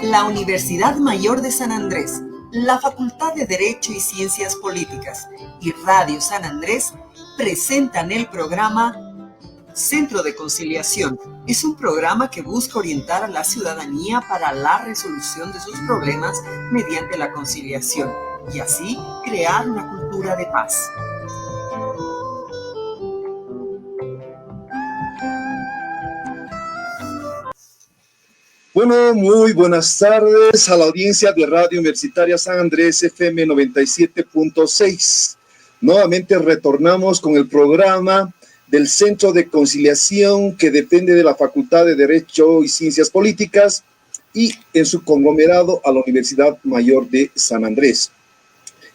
La Universidad Mayor de San Andrés, la Facultad de Derecho y Ciencias Políticas y Radio San Andrés presentan el programa Centro de Conciliación. Es un programa que busca orientar a la ciudadanía para la resolución de sus problemas mediante la conciliación y así crear una cultura de paz. Bueno, muy buenas tardes a la audiencia de Radio Universitaria San Andrés FM 97.6. Nuevamente retornamos con el programa del Centro de Conciliación que depende de la Facultad de Derecho y Ciencias Políticas y en su conglomerado a la Universidad Mayor de San Andrés.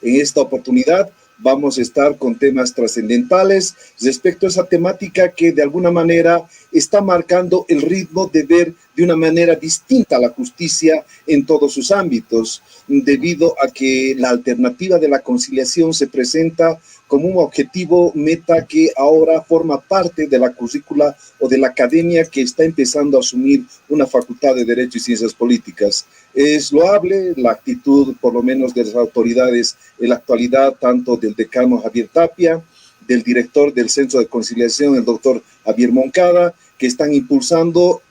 En esta oportunidad vamos a estar con temas trascendentales respecto a esa temática que de alguna manera está marcando el ritmo de ver de una manera distinta a la justicia en todos sus ámbitos, debido a que la alternativa de la conciliación se presenta como un objetivo meta que ahora forma parte de la currícula o de la academia que está empezando a asumir una facultad de Derecho y Ciencias Políticas. Es loable la actitud, por lo menos de las autoridades en la actualidad, tanto del decano Javier Tapia, del director del Centro de Conciliación, el doctor Javier Moncada, que están impulsando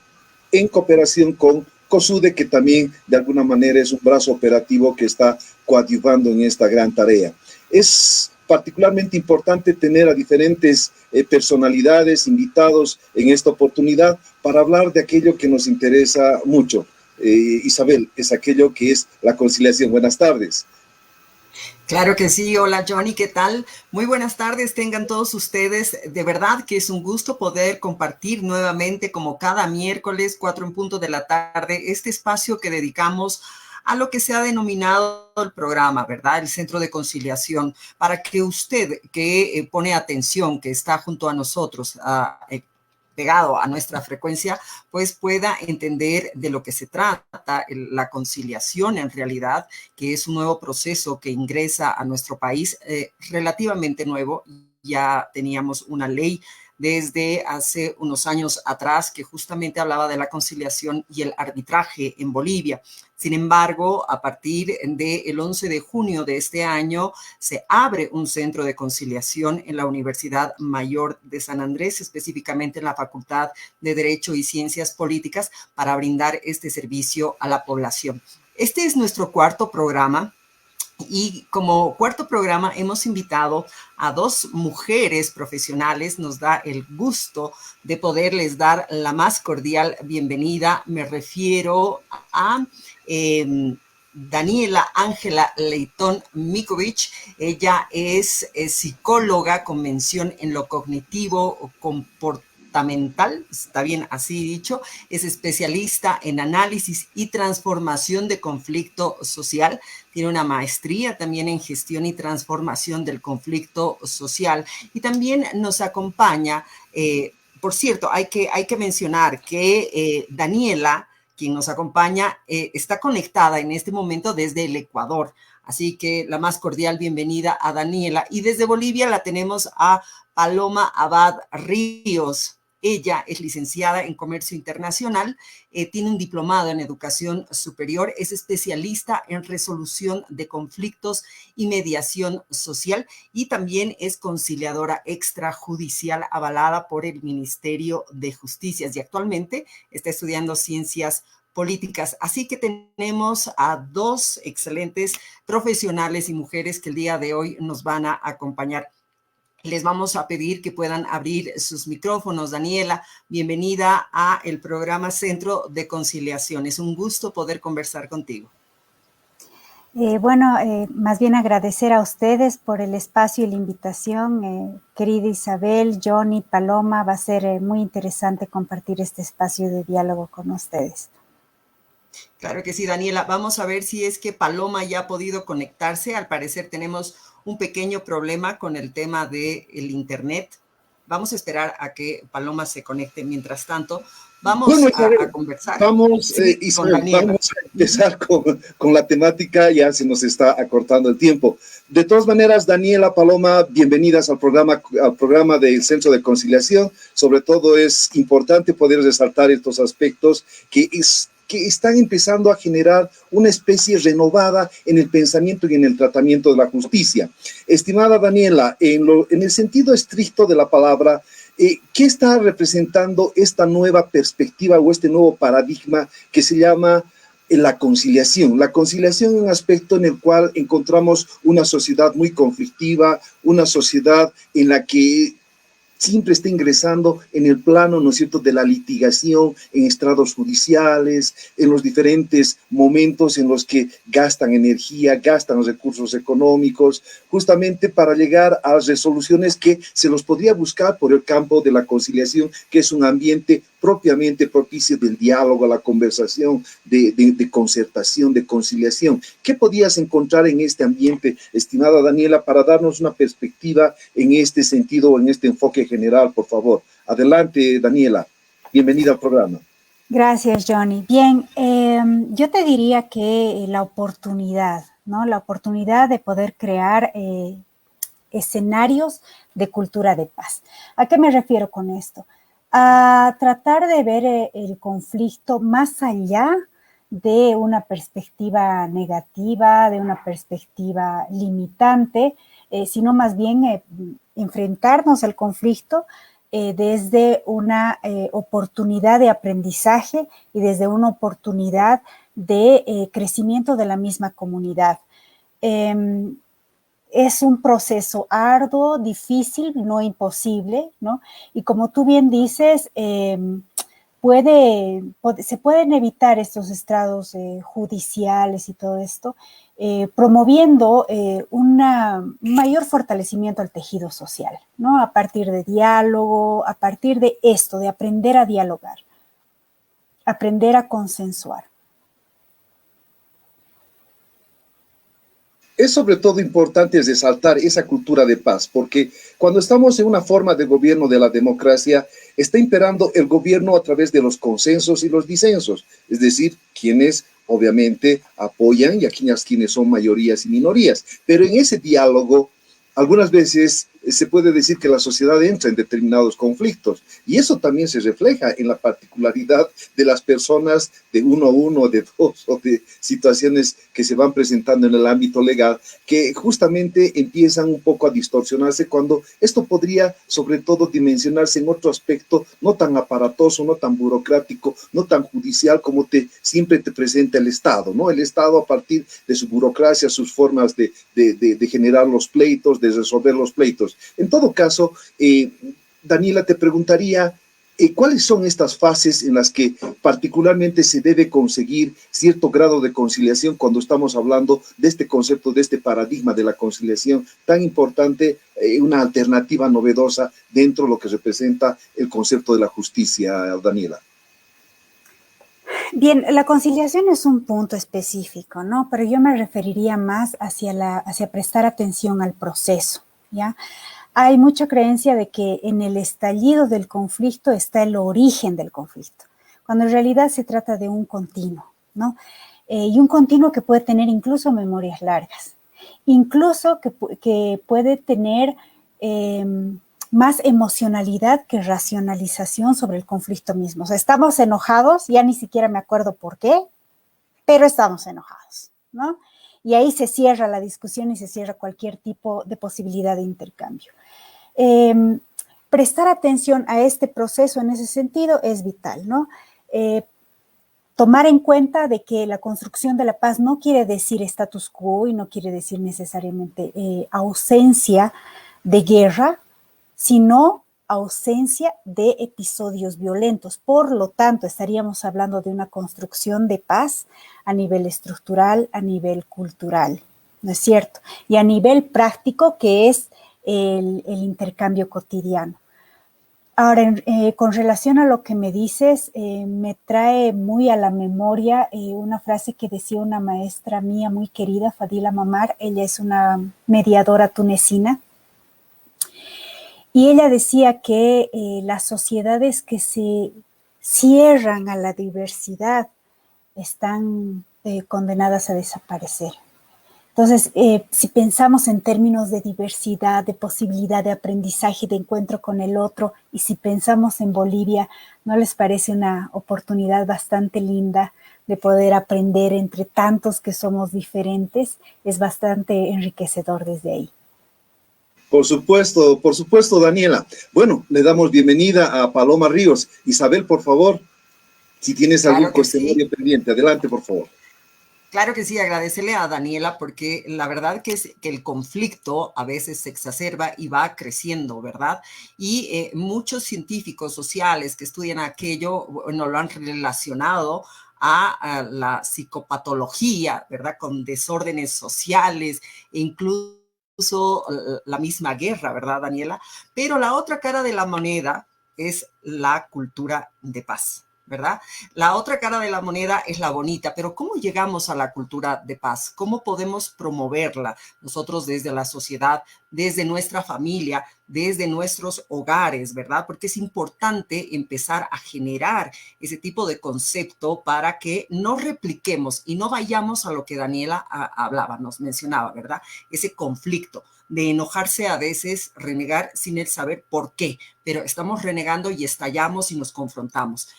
en cooperación con COSUDE, que también de alguna manera es un brazo operativo que está coadyuvando en esta gran tarea. Es particularmente importante tener a diferentes personalidades, invitados en esta oportunidad para hablar de aquello que nos interesa mucho. Isabel, es aquello que es la conciliación. Buenas tardes. Claro que sí. Hola Johnny, ¿qué tal? Muy buenas tardes tengan todos ustedes. De verdad que es un gusto poder compartir nuevamente, como cada miércoles, 4 en punto de la tarde, este espacio que dedicamos a lo que se ha denominado el programa, ¿verdad? El Centro de Conciliación, para que usted que pone atención, que está junto a nosotros, pegado a nuestra frecuencia, pues pueda entender de lo que se trata la conciliación en realidad, que es un nuevo proceso que ingresa a nuestro país, relativamente nuevo. Ya teníamos una ley desde hace unos años atrás que justamente hablaba de la conciliación y el arbitraje en Bolivia. Sin embargo, a partir del 11 de junio de este año, se abre un centro de conciliación en la Universidad Mayor de San Andrés, específicamente en la Facultad de Derecho y Ciencias Políticas, para brindar este servicio a la población. Este es nuestro cuarto programa. Y como cuarto programa hemos invitado a 2 mujeres profesionales. Nos da el gusto de poderles dar la más cordial bienvenida. Me refiero a Daniela Ángela Leitón Mikovic. Ella es psicóloga con mención en lo cognitivo comportamental, está bien así dicho, es especialista en análisis y transformación de conflicto social, tiene una maestría también en gestión y transformación del conflicto social y también nos acompaña, por cierto, hay que mencionar que Daniela, quien nos acompaña, está conectada en este momento desde el Ecuador. Así que la más cordial bienvenida a Daniela. Y desde Bolivia la tenemos a Paloma Abad Ríos. Ella es licenciada en Comercio Internacional, tiene un diplomado en Educación Superior, es especialista en resolución de conflictos y mediación social y también es conciliadora extrajudicial avalada por el Ministerio de Justicia y actualmente está estudiando Ciencias Políticas. Así que tenemos a 2 excelentes profesionales y mujeres que el día de hoy nos van a acompañar. Les vamos a pedir que puedan abrir sus micrófonos. Daniela, bienvenida a el programa Centro de Conciliación. Es un gusto poder conversar contigo. Más bien agradecer a ustedes por el espacio y la invitación. Querida Isabel, Johnny, Paloma, va a ser muy interesante compartir este espacio de diálogo con ustedes. Claro que sí, Daniela. Vamos a ver si es que Paloma ya ha podido conectarse. Al parecer tenemos un pequeño problema con el tema del internet. Vamos a esperar a que Paloma se conecte. Mientras tanto, vamos a conversar. Isabel, vamos a empezar con la temática. Ya se nos está acortando el tiempo. De todas maneras, Daniela, Paloma, bienvenidas al programa del Centro de Conciliación. Sobre todo es importante poder resaltar estos aspectos que es que están empezando a generar una especie renovada en el pensamiento y en el tratamiento de la justicia. Estimada Daniela, en el sentido estricto de la palabra, ¿qué está representando esta nueva perspectiva o este nuevo paradigma que se llama la conciliación? La conciliación es un aspecto en el cual encontramos una sociedad muy conflictiva, una sociedad en la que siempre está ingresando en el plano, ¿no es cierto?, de la litigación en estrados judiciales, en los diferentes momentos en los que gastan energía, gastan recursos económicos, justamente para llegar a resoluciones que se los podría buscar por el campo de la conciliación, que es un ambiente propiamente propicio del diálogo, la conversación, de concertación, de conciliación. ¿Qué podías encontrar en este ambiente, estimada Daniela, para darnos una perspectiva en este sentido, en este enfoque general, por favor? Adelante, Daniela. Bienvenida al programa. Gracias, Johnny. Bien, yo te diría que la oportunidad, ¿no? La oportunidad de poder crear escenarios de cultura de paz. ¿A qué me refiero con esto? A tratar de ver el conflicto más allá de una perspectiva negativa, de una perspectiva limitante, sino más bien enfrentarnos al conflicto desde una oportunidad de aprendizaje y desde una oportunidad de crecimiento de la misma comunidad. Es un proceso arduo, difícil, no imposible, ¿no? Y como tú bien dices, se pueden evitar estos estrados judiciales y todo esto, promoviendo un mayor fortalecimiento al tejido social, ¿no? A partir de diálogo, a partir de esto, de aprender a dialogar, aprender a consensuar. Es sobre todo importante resaltar esa cultura de paz, porque cuando estamos en una forma de gobierno de la democracia, está imperando el gobierno a través de los consensos y los disensos, es decir, quienes obviamente apoyan y quienes son mayorías y minorías. Pero en ese diálogo, algunas veces se puede decir que la sociedad entra en determinados conflictos y eso también se refleja en la particularidad de las personas de uno a uno, de dos o de situaciones que se van presentando en el ámbito legal, que justamente empiezan un poco a distorsionarse cuando esto podría sobre todo dimensionarse en otro aspecto no tan aparatoso, no tan burocrático, no tan judicial como siempre te presenta el Estado, ¿no? El Estado a partir de su burocracia, sus formas de generar los pleitos, de resolver los pleitos. En todo caso, Daniela, te preguntaría, ¿cuáles son estas fases en las que particularmente se debe conseguir cierto grado de conciliación cuando estamos hablando de este concepto, de este paradigma de la conciliación tan importante, una alternativa novedosa dentro de lo que representa el concepto de la justicia, Daniela? Bien, la conciliación es un punto específico, ¿no? Pero yo me referiría más hacia prestar atención al proceso, ¿ya? Hay mucha creencia de que en el estallido del conflicto está el origen del conflicto, cuando en realidad se trata de un continuo, ¿no? Y un continuo que puede tener incluso memorias largas, incluso que puede tener más emocionalidad que racionalización sobre el conflicto mismo. O sea, estamos enojados, ya ni siquiera me acuerdo por qué, pero estamos enojados, ¿no? Y ahí se cierra la discusión y se cierra cualquier tipo de posibilidad de intercambio. Prestar atención a este proceso en ese sentido es vital, ¿no? Tomar en cuenta de que la construcción de la paz no quiere decir status quo y no quiere decir necesariamente ausencia de guerra, sino ausencia de episodios violentos. Por lo tanto, estaríamos hablando de una construcción de paz a nivel estructural, a nivel cultural, ¿no es cierto? Y a nivel práctico, que es el intercambio cotidiano. Ahora, con relación a lo que me dices, me trae muy a la memoria una frase que decía una maestra mía muy querida, Fadila Mamar. Ella es una mediadora tunecina. Y ella decía que las sociedades que se cierran a la diversidad están condenadas a desaparecer. Entonces, si pensamos en términos de diversidad, de posibilidad de aprendizaje, de encuentro con el otro, y si pensamos en Bolivia, ¿no les parece una oportunidad bastante linda de poder aprender entre tantos que somos diferentes? Es bastante enriquecedor desde ahí. Por supuesto, Daniela. Bueno, le damos bienvenida a Paloma Ríos. Isabel, por favor, si tienes algún Claro que sí. cuestionario pendiente, adelante, por favor. Claro que sí, agradecerle a Daniela porque la verdad que es que el conflicto a veces se exacerba y va creciendo, ¿verdad? Y muchos científicos sociales que estudian aquello, bueno, lo han relacionado a la psicopatología, ¿verdad? Con desórdenes sociales e incluso la misma guerra, ¿verdad, Daniela? Pero la otra cara de la moneda es la cultura de paz, ¿verdad? La otra cara de la moneda es la bonita, pero ¿cómo llegamos a la cultura de paz? ¿Cómo podemos promoverla nosotros desde la sociedad, desde nuestra familia, desde nuestros hogares, ¿verdad? Porque es importante empezar a generar ese tipo de concepto para que no repliquemos y no vayamos a lo que Daniela hablaba, nos mencionaba, ¿verdad? Ese conflicto de enojarse a veces, renegar sin el saber por qué, pero estamos renegando y estallamos y nos confrontamos.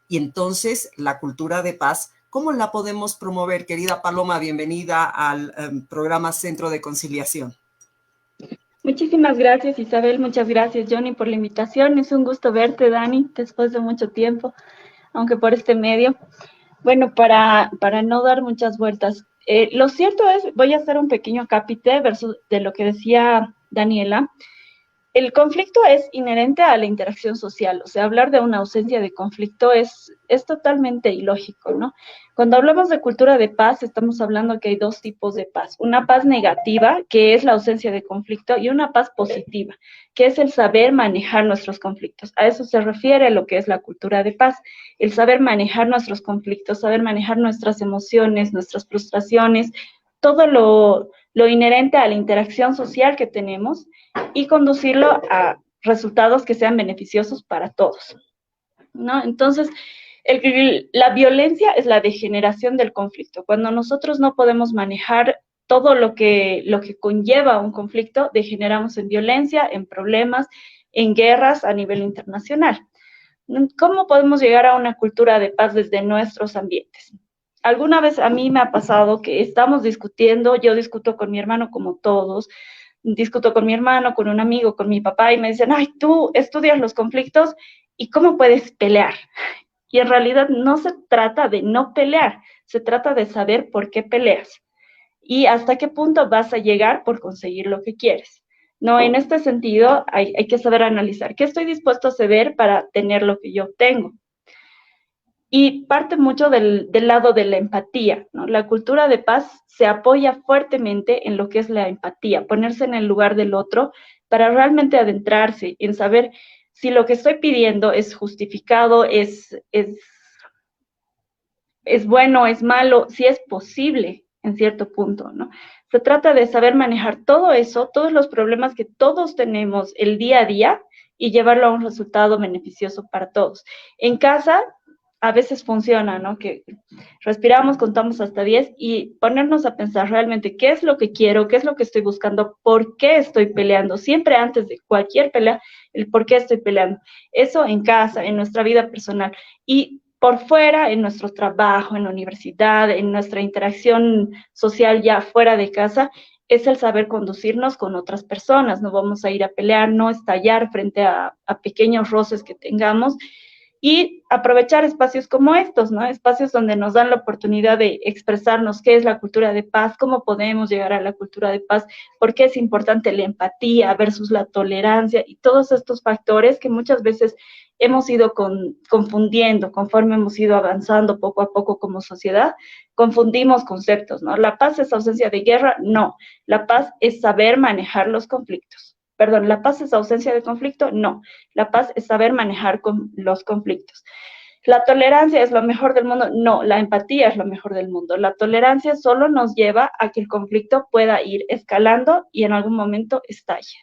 Y entonces la cultura de paz, ¿cómo la podemos promover? Querida Paloma, bienvenida al programa Centro de Conciliación. Muchísimas gracias, Isabel. Muchas gracias, Johnny, por la invitación. Es un gusto verte, Dani, después de mucho tiempo, aunque por este medio. Bueno, para no dar muchas vueltas, lo cierto es, voy a hacer un pequeño capítulo versus de lo que decía Daniela. El conflicto es inherente a la interacción social, o sea, hablar de una ausencia de conflicto es totalmente ilógico, ¿no? Cuando hablamos de cultura de paz, estamos hablando que hay dos tipos de paz. Una paz negativa, que es la ausencia de conflicto, y una paz positiva, que es el saber manejar nuestros conflictos. A eso se refiere lo que es la cultura de paz, el saber manejar nuestros conflictos, saber manejar nuestras emociones, nuestras frustraciones, todo lo inherente a la interacción social que tenemos y conducirlo a resultados que sean beneficiosos para todos, ¿no? Entonces, la violencia es la degeneración del conflicto. Cuando nosotros no podemos manejar todo lo que conlleva un conflicto, degeneramos en violencia, en problemas, en guerras a nivel internacional. ¿Cómo podemos llegar a una cultura de paz desde nuestros ambientes? Alguna vez a mí me ha pasado que estamos discutiendo, yo discuto con mi hermano como todos, discuto con mi hermano, con un amigo, con mi papá y me dicen, ay, tú estudias los conflictos y cómo puedes pelear. Y en realidad no se trata de no pelear, se trata de saber por qué peleas y hasta qué punto vas a llegar por conseguir lo que quieres. No, en este sentido hay que saber analizar qué estoy dispuesto a ceder para tener lo que yo tengo. Y parte mucho del lado de la empatía, ¿no? La cultura de paz se apoya fuertemente en lo que es la empatía, ponerse en el lugar del otro para realmente adentrarse en saber si lo que estoy pidiendo es justificado, es bueno, es malo, si es posible en cierto punto, ¿no? Se trata de saber manejar todo eso, todos los problemas que todos tenemos el día a día y llevarlo a un resultado beneficioso para todos. En casa a veces funciona, ¿no? Que respiramos, contamos hasta 10 y ponernos a pensar realmente qué es lo que quiero, qué es lo que estoy buscando, por qué estoy peleando. Siempre antes de cualquier pelea, el por qué estoy peleando. Eso en casa, en nuestra vida personal. Y por fuera, en nuestro trabajo, en la universidad, en nuestra interacción social ya fuera de casa, es el saber conducirnos con otras personas. No vamos a ir a pelear, no estallar frente a pequeños roces que tengamos y aprovechar espacios como estos, ¿no? Espacios donde nos dan la oportunidad de expresarnos qué es la cultura de paz, cómo podemos llegar a la cultura de paz, por qué es importante la empatía versus la tolerancia y todos estos factores que muchas veces hemos ido confundiendo conforme hemos ido avanzando poco a poco como sociedad, confundimos conceptos, ¿no? La paz es ausencia de guerra, no. La paz es saber manejar los conflictos. Perdón, ¿la paz es ausencia de conflicto? No. La paz es saber manejar los conflictos. ¿La tolerancia es lo mejor del mundo? No, la empatía es lo mejor del mundo. La tolerancia solo nos lleva a que el conflicto pueda ir escalando y en algún momento estalle.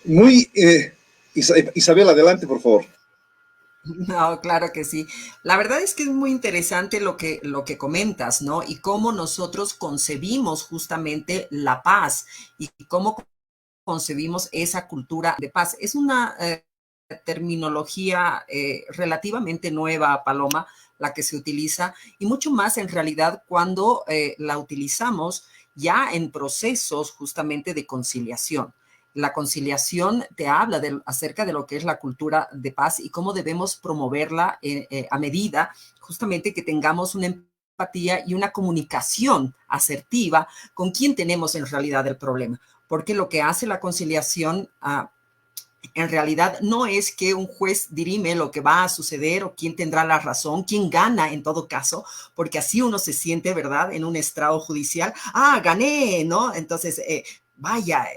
Muy, Isabel, adelante, por favor. No, claro que sí. La verdad es que es muy interesante lo que comentas, ¿no? Y cómo nosotros concebimos justamente la paz y cómo concebimos esa cultura de paz. Es una terminología relativamente nueva, Paloma, la que se utiliza, y mucho más en realidad cuando la utilizamos ya en procesos justamente de conciliación. La conciliación te habla acerca de lo que es la cultura de paz y cómo debemos promoverla a medida justamente que tengamos una empatía y una comunicación asertiva con quien tenemos en realidad el problema. Porque lo que hace la conciliación en realidad no es que un juez dirime lo que va a suceder o quién tendrá la razón, quién gana en todo caso, porque así uno se siente, ¿verdad? En un estrado judicial, gané, ¿no? Entonces, vaya,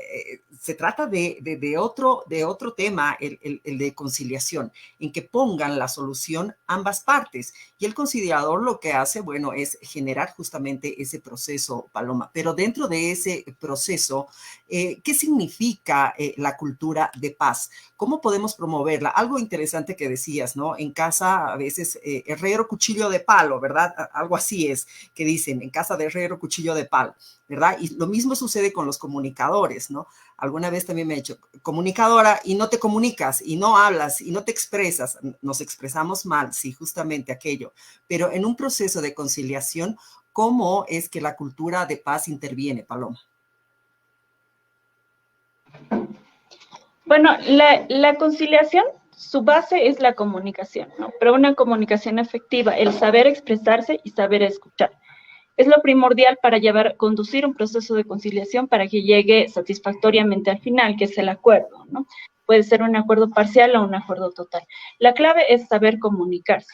se trata de otro tema, el de conciliación, en que pongan la solución ambas partes. Y el conciliador lo que hace, bueno, es generar justamente ese proceso, Paloma. Pero dentro de ese proceso, ¿qué significa la cultura de paz? ¿Cómo podemos promoverla? Algo interesante que decías, ¿no? En casa a veces herrero, cuchillo de palo, ¿verdad? Algo así es que dicen, en casa de herrero, cuchillo de palo, ¿verdad? Y lo mismo sucede con los comunicadores, ¿no? Alguna vez también me he hecho comunicadora y no te comunicas y no hablas y no te expresas. Nos expresamos mal, sí, justamente aquello. Pero en un proceso de conciliación, ¿cómo es que la cultura de paz interviene, Paloma? Bueno, la conciliación, su base es la comunicación, ¿no? Pero una comunicación efectiva, el saber expresarse y saber escuchar. Es lo primordial para conducir un proceso de conciliación para que llegue satisfactoriamente al final, que es el acuerdo, ¿no? Puede ser un acuerdo parcial o un acuerdo total. La clave es saber comunicarse.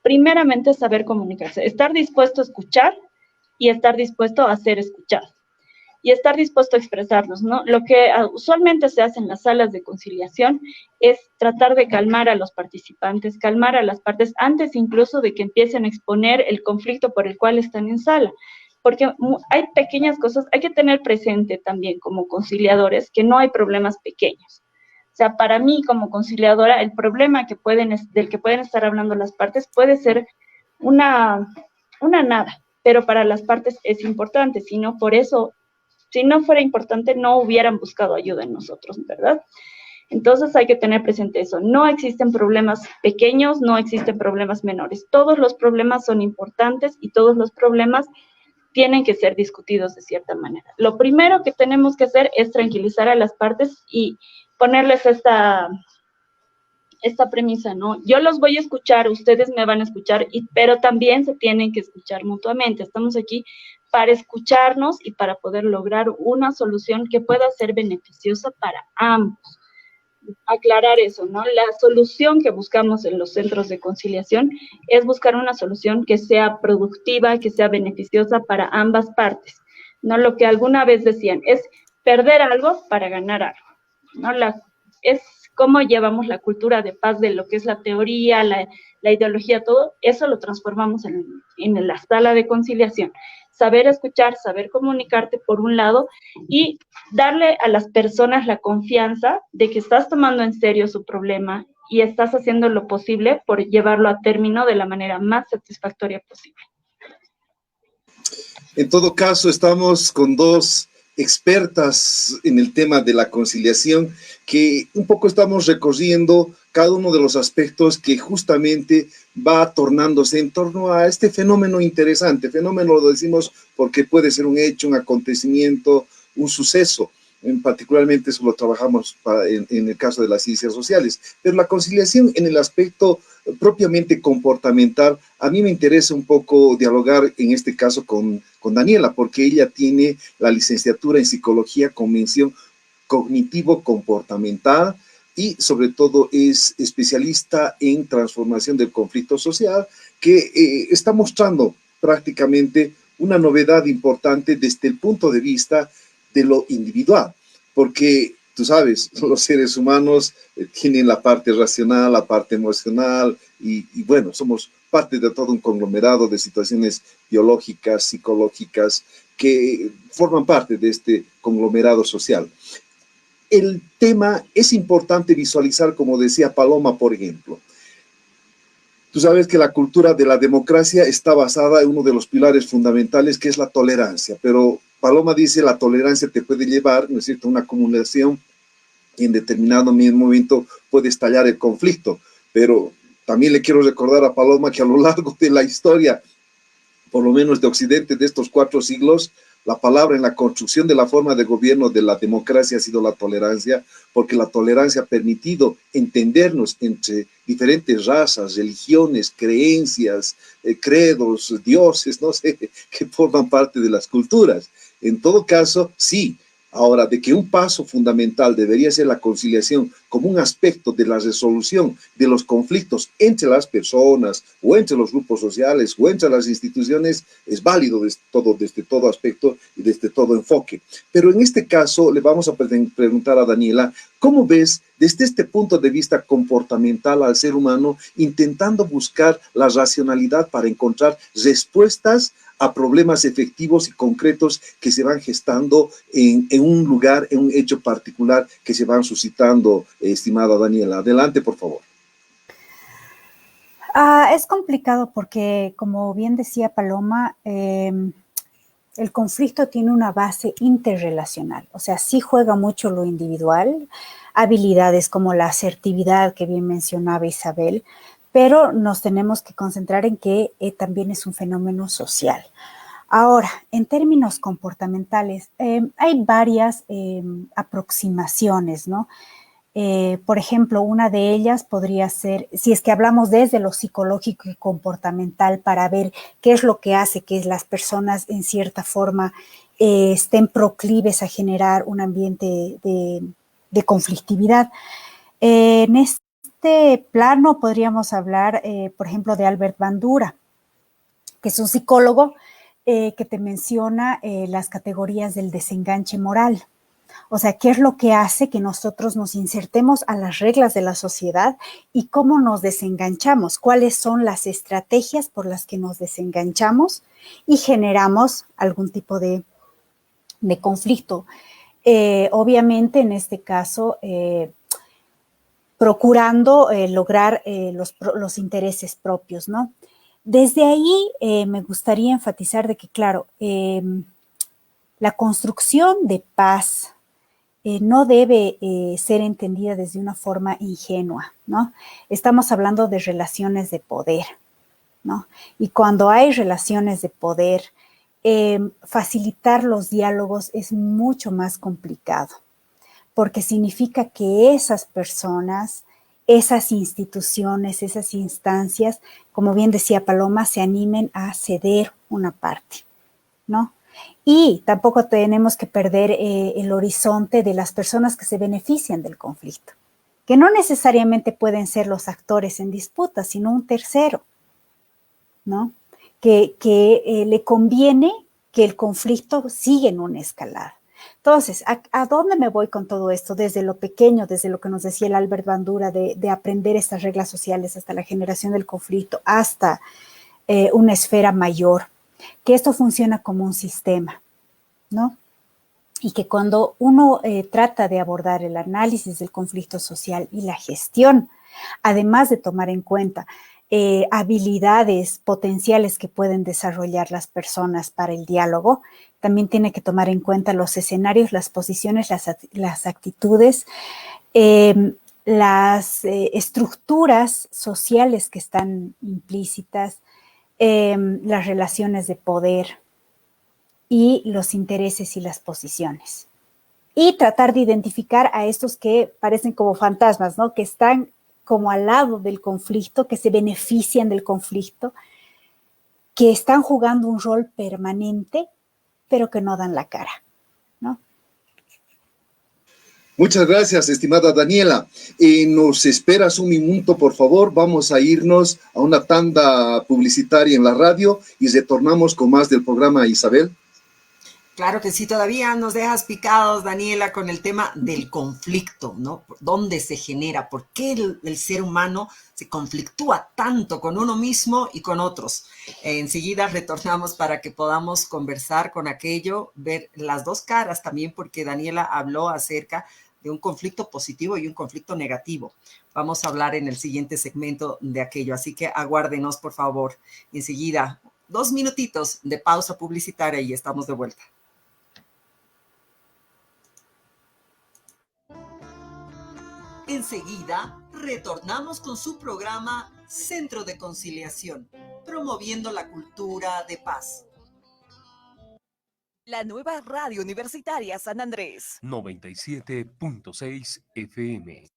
Primeramente, saber comunicarse, estar dispuesto a escuchar y estar dispuesto a ser escuchado. Y estar dispuesto a expresarnos, ¿no? Lo que usualmente se hace en las salas de conciliación es tratar de calmar a los participantes, calmar a las partes antes incluso de que empiecen a exponer el conflicto por el cual están en sala. Porque hay pequeñas cosas, hay que tener presente también como conciliadores que no hay problemas pequeños. O sea, para mí como conciliadora, el problema del que pueden estar hablando las partes puede ser una nada, pero para las partes es importante, sino por eso si no fuera importante, no hubieran buscado ayuda en nosotros, ¿verdad? Entonces hay que tener presente eso. No existen problemas pequeños, no existen problemas menores. Todos los problemas son importantes y todos los problemas tienen que ser discutidos de cierta manera. Lo primero que tenemos que hacer es tranquilizar a las partes y ponerles esta premisa, ¿no? Yo los voy a escuchar, ustedes me van a escuchar, pero también se tienen que escuchar mutuamente. Estamos aquí para escucharnos y para poder lograr una solución que pueda ser beneficiosa para ambos. Aclarar eso, ¿no? La solución que buscamos en los centros de conciliación es buscar una solución que sea productiva, que sea beneficiosa para ambas partes. No lo que alguna vez decían, es perder algo para ganar algo, ¿no? Es cómo llevamos la cultura de paz de lo que es la teoría, la ideología, todo, eso lo transformamos en la sala de conciliación. Saber escuchar, saber comunicarte por un lado y darle a las personas la confianza de que estás tomando en serio su problema y estás haciendo lo posible por llevarlo a término de la manera más satisfactoria posible. En todo caso, estamos con dos expertas en el tema de la conciliación, que un poco estamos recorriendo cada uno de los aspectos que justamente va tornándose en torno a este fenómeno interesante. Fenómeno lo decimos porque puede ser un hecho, un acontecimiento, un suceso. Particularmente eso lo trabajamos en el caso de las ciencias sociales. Pero la conciliación en el aspecto propiamente comportamental, a mí me interesa un poco dialogar en este caso con Daniela, porque ella tiene la licenciatura en psicología con mención cognitivo-comportamental y sobre todo es especialista en transformación del conflicto social, que está mostrando prácticamente una novedad importante desde el punto de vista de lo individual, porque tú sabes, los seres humanos tienen la parte racional, la parte emocional y bueno, somos parte de todo un conglomerado de situaciones biológicas, psicológicas, que forman parte de este conglomerado social. el tema es importante visualizar, como decía Paloma, por ejemplo. Tú sabes que la cultura de la democracia está basada en uno de los pilares fundamentales, que es la tolerancia, pero Paloma dice la tolerancia te puede llevar, ¿no es cierto?, a una acumulación y en determinado momento puede estallar el conflicto. Pero también le quiero recordar a Paloma que a lo largo de la historia, por lo menos de Occidente, de estos 4 siglos, la palabra en la construcción de la forma de gobierno de la democracia ha sido la tolerancia, porque la tolerancia ha permitido entendernos entre diferentes razas, religiones, creencias, credos, dioses, no sé, que forman parte de las culturas. En todo caso, sí. Ahora, de que un paso fundamental debería ser la conciliación como un aspecto de la resolución de los conflictos entre las personas o entre los grupos sociales o entre las instituciones, es válido desde todo aspecto y desde todo enfoque. Pero en este caso le vamos a preguntar a Daniela, ¿cómo ves desde este punto de vista comportamental al ser humano intentando buscar la racionalidad para encontrar respuestas a problemas efectivos y concretos que se van gestando en un lugar, en un hecho particular que se van suscitando, estimada Daniela? Adelante, por favor. Es complicado porque, como bien decía Paloma, el conflicto tiene una base interrelacional, o sea, sí juega mucho lo individual, habilidades como la asertividad que bien mencionaba Isabel, pero nos tenemos que concentrar en que también es un fenómeno social. Ahora, en términos comportamentales, hay varias aproximaciones, ¿no? Por ejemplo, una de ellas podría ser, si es que hablamos desde lo psicológico y comportamental para ver qué es lo que hace que las personas en cierta forma estén proclives a generar un ambiente de conflictividad. En este plano podríamos hablar, por ejemplo, de Albert Bandura, que es un psicólogo que te menciona las categorías del desenganche moral. O sea, ¿qué es lo que hace que nosotros nos insertemos a las reglas de la sociedad y cómo nos desenganchamos? ¿Cuáles son las estrategias por las que nos desenganchamos y generamos algún tipo de conflicto? Obviamente, en este caso, procurando lograr los intereses propios, ¿no? Desde ahí me gustaría enfatizar de que, claro, la construcción de paz no debe ser entendida desde una forma ingenua, ¿no? Estamos hablando de relaciones de poder, ¿no? Y cuando hay relaciones de poder, facilitar los diálogos es mucho más complicado, porque significa que esas personas, esas instituciones, esas instancias, como bien decía Paloma, se animen a ceder una parte, ¿no? Y tampoco tenemos que perder el horizonte de las personas que se benefician del conflicto, que no necesariamente pueden ser los actores en disputa, sino un tercero, ¿no? Que le conviene que el conflicto siga en una escalada. Entonces, ¿a dónde me voy con todo esto? Desde lo pequeño, desde lo que nos decía el Albert Bandura, de aprender estas reglas sociales hasta la generación del conflicto, hasta una esfera mayor, que esto funciona como un sistema, ¿no? Y que cuando uno trata de abordar el análisis del conflicto social y la gestión, además de tomar en cuenta habilidades potenciales que pueden desarrollar las personas para el diálogo, también tiene que tomar en cuenta los escenarios, las posiciones, las actitudes, las estructuras sociales que están implícitas, las relaciones de poder y los intereses y las posiciones. Y tratar de identificar a estos que parecen como fantasmas, ¿no? Que están como al lado del conflicto, que se benefician del conflicto, que están jugando un rol permanente, pero que no dan la cara, ¿no? Muchas gracias, estimada Daniela. Nos esperas un minuto, por favor. Vamos a irnos a una tanda publicitaria en la radio y retornamos con más del programa, Isabel. Claro que sí, todavía nos dejas picados, Daniela, con el tema del conflicto, ¿no? ¿Dónde se genera? ¿Por qué el ser humano se conflictúa tanto con uno mismo y con otros? Enseguida retornamos para que podamos conversar con aquello, ver las dos caras también, porque Daniela habló acerca un conflicto positivo y un conflicto negativo. Vamos a hablar en el siguiente segmento de aquello, así que aguárdenos, por favor, enseguida. 2 minutitos de pausa publicitaria y estamos de vuelta. Enseguida, retornamos con su programa Centro de Conciliación, promoviendo la cultura de paz. La nueva radio universitaria San Andrés. 97.6 FM.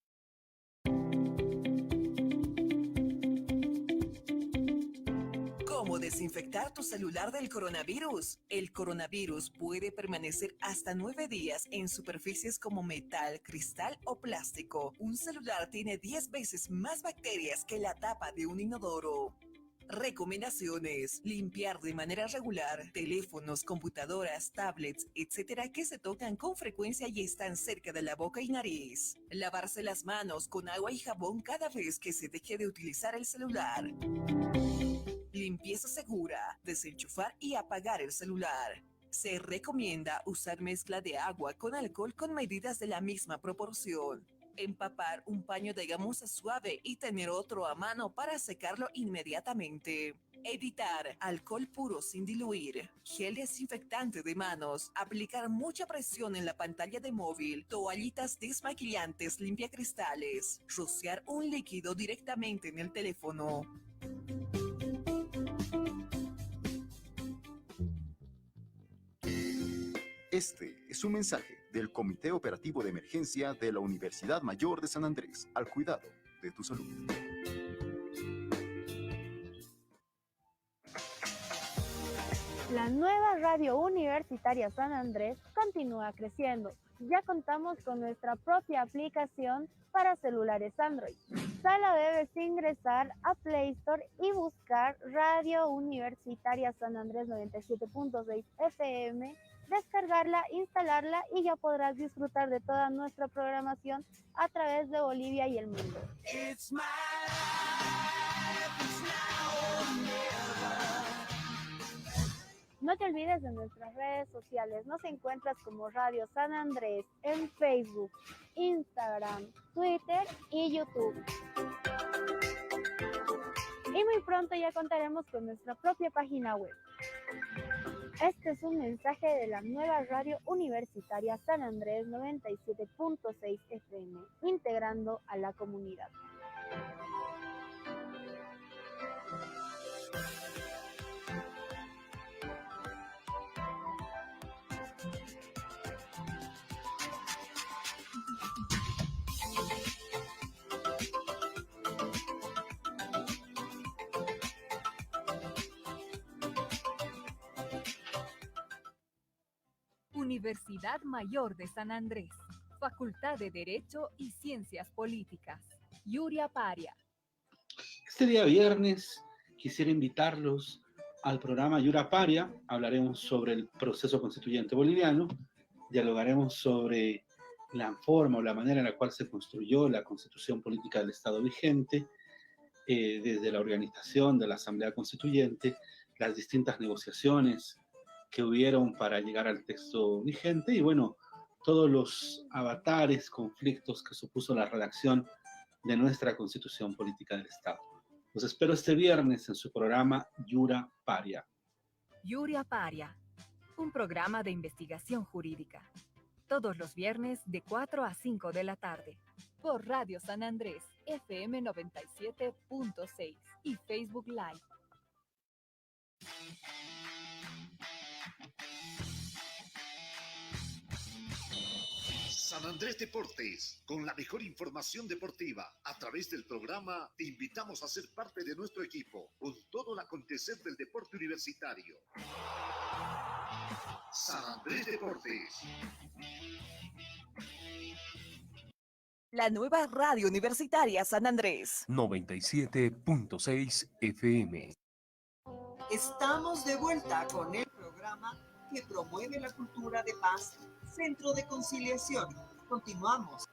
¿Cómo desinfectar tu celular del coronavirus? El coronavirus puede permanecer hasta 9 días en superficies como metal, cristal o plástico. Un celular tiene 10 veces más bacterias que la tapa de un inodoro. Recomendaciones: limpiar de manera regular teléfonos, computadoras, tablets, etcétera, que se tocan con frecuencia y están cerca de la boca y nariz. Lavarse las manos con agua y jabón cada vez que se deje de utilizar el celular. Limpieza segura: desenchufar y apagar el celular. Se recomienda usar mezcla de agua con alcohol con medidas de la misma proporción. Empapar un paño de gamuza suave y tener otro a mano para secarlo inmediatamente. Evitar alcohol puro sin diluir. Gel desinfectante de manos. Aplicar mucha presión en la pantalla de móvil. Toallitas desmaquillantes limpiacristales. Rociar un líquido directamente en el teléfono. Este es un mensaje del Comité Operativo de Emergencia de la Universidad Mayor de San Andrés, al cuidado de tu salud. La nueva radio universitaria San Andrés continúa creciendo. Ya contamos con nuestra propia aplicación para celulares Android. Solo debes ingresar a Play Store y buscar Radio Universitaria San Andrés 97.6 FM, descargarla, instalarla y ya podrás disfrutar de toda nuestra programación a través de Bolivia y el mundo. No te olvides de nuestras redes sociales. Nos encuentras como Radio San Andrés en Facebook, Instagram, Twitter y YouTube. Y muy pronto ya contaremos con nuestra propia página web. Este es un mensaje de la nueva radio universitaria San Andrés 97.6 FM, integrando a la comunidad. Universidad Mayor de San Andrés, Facultad de Derecho y Ciencias Políticas. Yuria Paria. Este día viernes quisiera invitarlos al programa Yuria Paria. Hablaremos sobre el proceso constituyente boliviano, dialogaremos sobre la forma o la manera en la cual se construyó la constitución política del Estado vigente, desde la organización de la Asamblea Constituyente, las distintas negociaciones que hubieron para llegar al texto vigente y bueno, todos los avatares, conflictos que supuso la redacción de nuestra Constitución Política del Estado. Los espero este viernes en su programa Yuria Paria. Yuria Paria, un programa de investigación jurídica. Todos los viernes de 4 a 5 de la tarde. Por Radio San Andrés, FM 97.6 y Facebook Live. San Andrés Deportes, con la mejor información deportiva. A través del programa te invitamos a ser parte de nuestro equipo con todo el acontecer del deporte universitario. San Andrés Deportes. La nueva radio universitaria San Andrés. 97.6 FM. Estamos de vuelta con el programa que promueve la cultura de paz, Centro de Conciliación. Continuamos.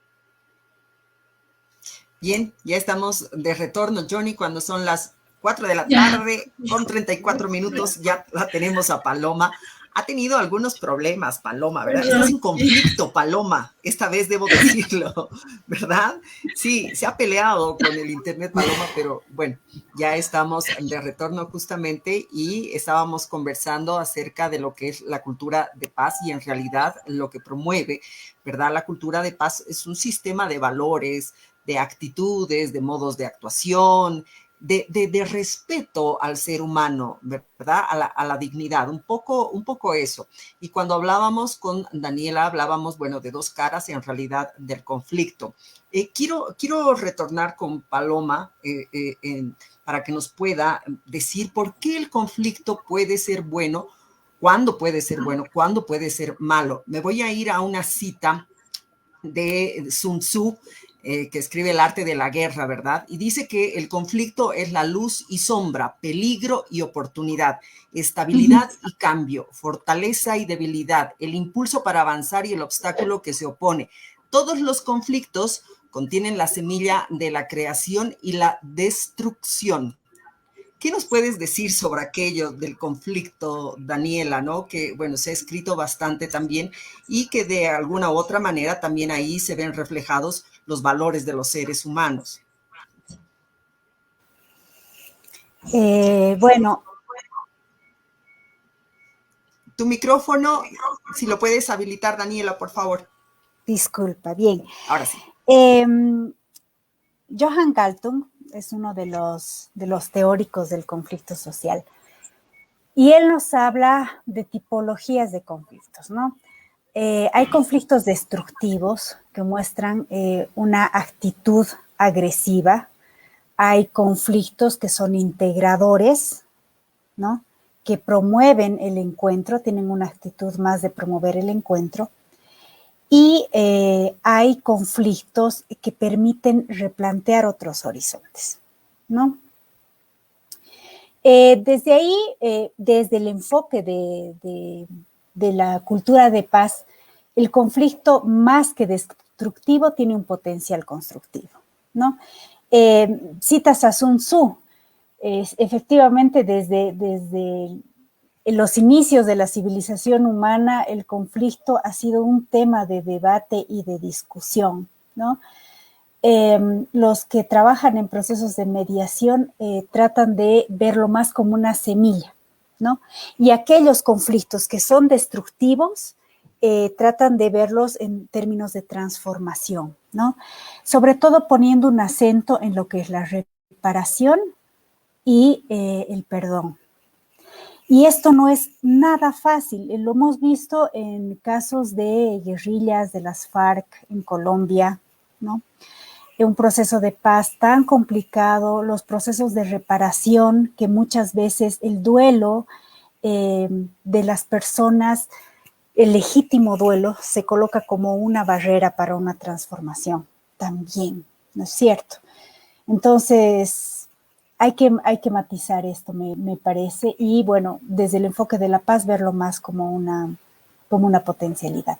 Bien, ya estamos de retorno, Johnny, cuando son las 4 de la tarde, con 34 minutos, ya la tenemos a Paloma Ha tenido algunos problemas, Paloma, ¿verdad? Este es un conflicto, Paloma, esta vez debo decirlo, ¿verdad? Sí, se ha peleado con el Internet, Paloma, pero bueno, ya estamos de retorno justamente y estábamos conversando acerca de lo que es la cultura de paz y en realidad lo que promueve, ¿verdad? La cultura de paz es un sistema de valores, de actitudes, de modos de actuación, de respeto al ser humano, ¿verdad? A la dignidad, un poco eso. Y cuando hablábamos con Daniela, hablábamos, bueno, de dos caras y en realidad del conflicto. Quiero retornar con Paloma para que nos pueda decir por qué el conflicto puede ser bueno, cuándo puede ser bueno, cuándo puede ser malo. Me voy a ir a una cita de Sun Tzu, que escribe El arte de la guerra, ¿verdad? Y dice que el conflicto es la luz y sombra, peligro y oportunidad, estabilidad y cambio, fortaleza y debilidad, el impulso para avanzar y el obstáculo que se opone. Todos los conflictos contienen la semilla de la creación y la destrucción. ¿Qué nos puedes decir sobre aquello del conflicto, Daniela, ¿no? Que, bueno, se ha escrito bastante también y que de alguna u otra manera también ahí se ven reflejados los valores de los seres humanos. Bueno. Tu micrófono, si lo puedes habilitar, Daniela, por favor. Disculpa, bien. Ahora sí. Johan Galtung es uno de los teóricos del conflicto social. Y él nos habla de tipologías de conflictos, ¿no? Hay conflictos destructivos que muestran una actitud agresiva. Hay conflictos que son integradores, ¿no? Que promueven el encuentro, tienen una actitud más de promover el encuentro. Y hay conflictos que permiten replantear otros horizontes, ¿no? Desde ahí, desde el enfoque de la cultura de paz, el conflicto más que destructivo tiene un potencial constructivo, ¿no? Citas a Sun Tzu, efectivamente desde los inicios de la civilización humana, el conflicto ha sido un tema de debate y de discusión, ¿no? Los que trabajan en procesos de mediación tratan de verlo más como una semilla, ¿no? Y aquellos conflictos que son destructivos tratan de verlos en términos de transformación, ¿no? Sobre todo poniendo un acento en lo que es la reparación y el perdón. Y esto no es nada fácil, lo hemos visto en casos de guerrillas de las FARC en Colombia, ¿no? Un proceso de paz tan complicado, los procesos de reparación, que muchas veces el duelo de las personas, el legítimo duelo, se coloca como una barrera para una transformación también, ¿no es cierto? Entonces, hay que matizar esto, me parece, y bueno, desde el enfoque de la paz, verlo más como una potencialidad.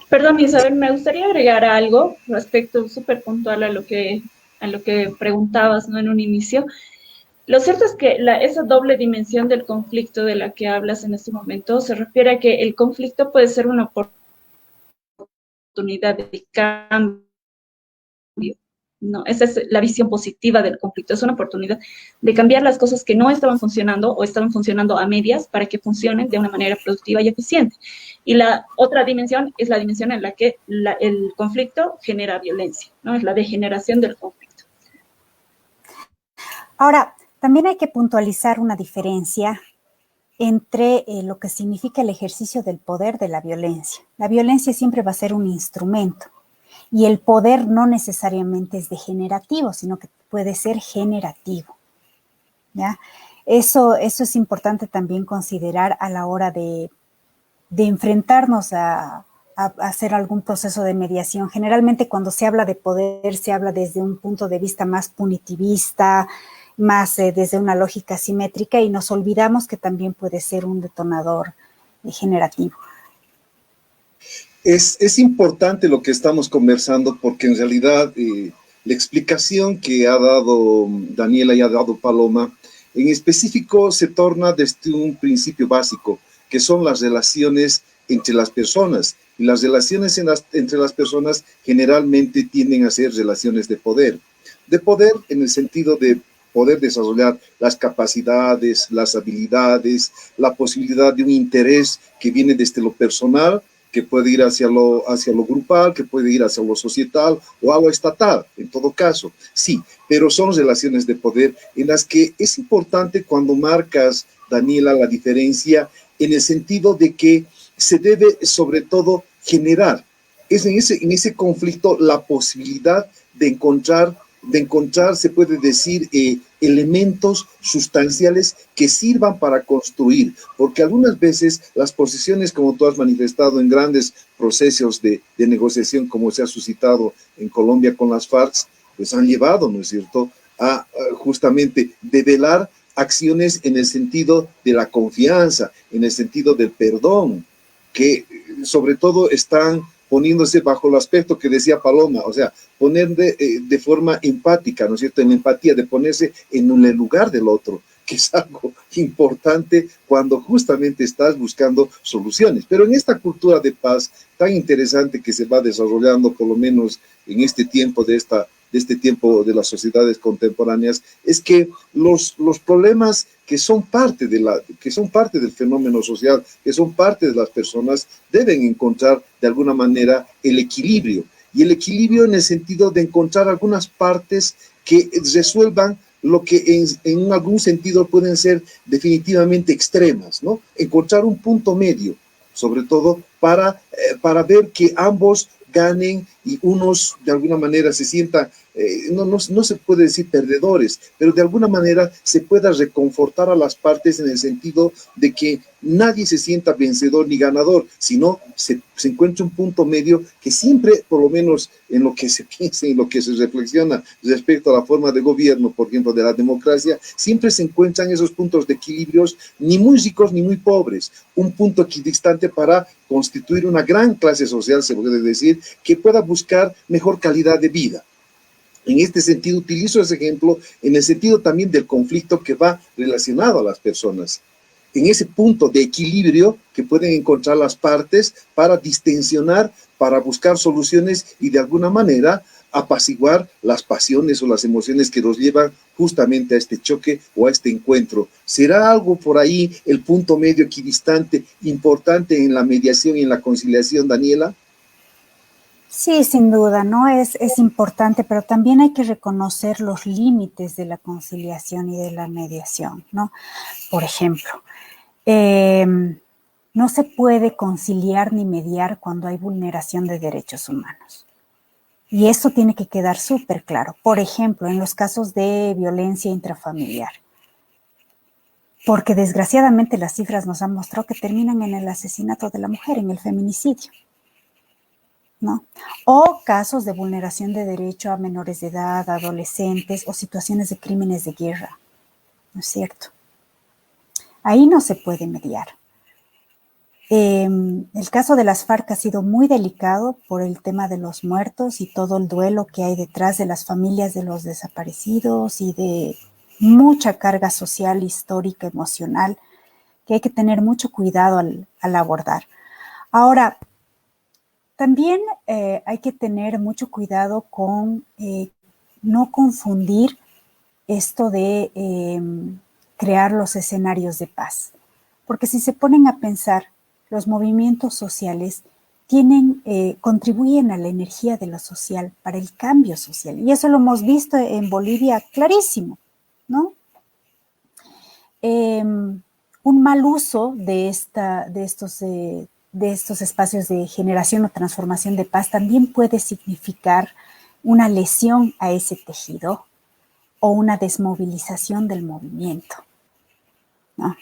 Perdón, Isabel, me gustaría agregar algo respecto súper puntual a lo que preguntabas, ¿no? En un inicio. Lo cierto es que esa doble dimensión del conflicto de la que hablas en este momento se refiere a que el conflicto puede ser una oportunidad de cambio. No, esa es la visión positiva del conflicto, es una oportunidad de cambiar las cosas que no estaban funcionando o estaban funcionando a medias para que funcionen de una manera productiva y eficiente. Y la otra dimensión es la dimensión en la que el conflicto genera violencia, ¿no? Es la degeneración del conflicto. Ahora, también hay que puntualizar una diferencia entre lo que significa el ejercicio del poder de la violencia. La violencia siempre va a ser un instrumento. Y el poder no necesariamente es degenerativo, sino que puede ser generativo, ¿ya? Eso es importante también considerar a la hora de enfrentarnos a hacer algún proceso de mediación. Generalmente cuando se habla de poder, se habla desde un punto de vista más punitivista, más desde una lógica simétrica, y nos olvidamos que también puede ser un detonador generativo. Es importante lo que estamos conversando porque en realidad la explicación que ha dado Daniela y ha dado Paloma En específico, se torna desde un principio básico, que son las relaciones entre las personas. Y las relaciones entre las personas generalmente tienden a ser relaciones de poder. De poder en el sentido de poder desarrollar las capacidades, las habilidades, la posibilidad de un interés que viene desde lo personal, que puede ir hacia lo grupal, que puede ir hacia lo societal o a lo estatal, en todo caso. Sí, pero son relaciones de poder en las que es importante cuando marcas, Daniela, la diferencia en el sentido de que se debe sobre todo generar, es en ese conflicto la posibilidad de encontrar, se puede decir, elementos sustanciales que sirvan para construir, porque algunas veces las posiciones, como tú has manifestado en grandes procesos de negociación, como se ha suscitado en Colombia con las FARC, pues han llevado, ¿no es cierto?, a justamente develar acciones en el sentido de la confianza, en el sentido del perdón, que sobre todo están poniéndose bajo el aspecto que decía Paloma, o sea, poner de forma empática, ¿no es cierto?, en la empatía, de ponerse en el lugar del otro, que es algo importante cuando justamente estás buscando soluciones. Pero en esta cultura de paz tan interesante que se va desarrollando, por lo menos en este tiempo de este tiempo de las sociedades contemporáneas, es que los problemas que son parte del fenómeno social, que son parte de las personas, deben encontrar de alguna manera el equilibrio. Y el equilibrio en el sentido de encontrar algunas partes que resuelvan lo que en algún sentido pueden ser definitivamente extremas, ¿no? Encontrar un punto medio, sobre todo para ver que ambos ganen y unos de alguna manera se sientan, no se puede decir perdedores, pero de alguna manera se pueda reconfortar a las partes en el sentido de que nadie se sienta vencedor ni ganador, sino se encuentra un punto medio que siempre, por lo menos en lo que se piensa, en lo que se reflexiona respecto a la forma de gobierno, por ejemplo, de la democracia, siempre se encuentran esos puntos de equilibrios, ni muy ricos ni muy pobres, un punto equidistante para constituir una gran clase social, se puede decir, que pueda buscar mejor calidad de vida. En este sentido, utilizo ese ejemplo en el sentido también del conflicto que va relacionado a las personas. En ese punto de equilibrio que pueden encontrar las partes para distensionar, para buscar soluciones y de alguna manera apaciguar las pasiones o las emociones que nos llevan justamente a este choque o a este encuentro. ¿Será algo por ahí el punto medio equidistante importante en la mediación y en la conciliación, Daniela? Sí, sin duda, ¿no? Es importante, pero también hay que reconocer los límites de la conciliación y de la mediación, ¿no? Por ejemplo, no se puede conciliar ni mediar cuando hay vulneración de derechos humanos. Y eso tiene que quedar súper claro. Por ejemplo, en los casos de violencia intrafamiliar. Porque desgraciadamente las cifras nos han mostrado que terminan en el asesinato de la mujer, en el feminicidio, ¿no? O casos de vulneración de derecho a menores de edad, adolescentes o situaciones de crímenes de guerra, ¿no es cierto? Ahí no se puede mediar. El caso de las FARC ha sido muy delicado por el tema de los muertos y todo el duelo que hay detrás de las familias de los desaparecidos y de mucha carga social, histórica, emocional, que hay que tener mucho cuidado al abordar. Ahora, también hay que tener mucho cuidado con no confundir esto de crear los escenarios de paz. Porque si se ponen a pensar, los movimientos sociales contribuyen a la energía de lo social, para el cambio social. Y eso lo hemos visto en Bolivia clarísimo, ¿no? Un mal uso de estos espacios de generación o transformación de paz también puede significar una lesión a ese tejido o una desmovilización del movimiento, ¿no?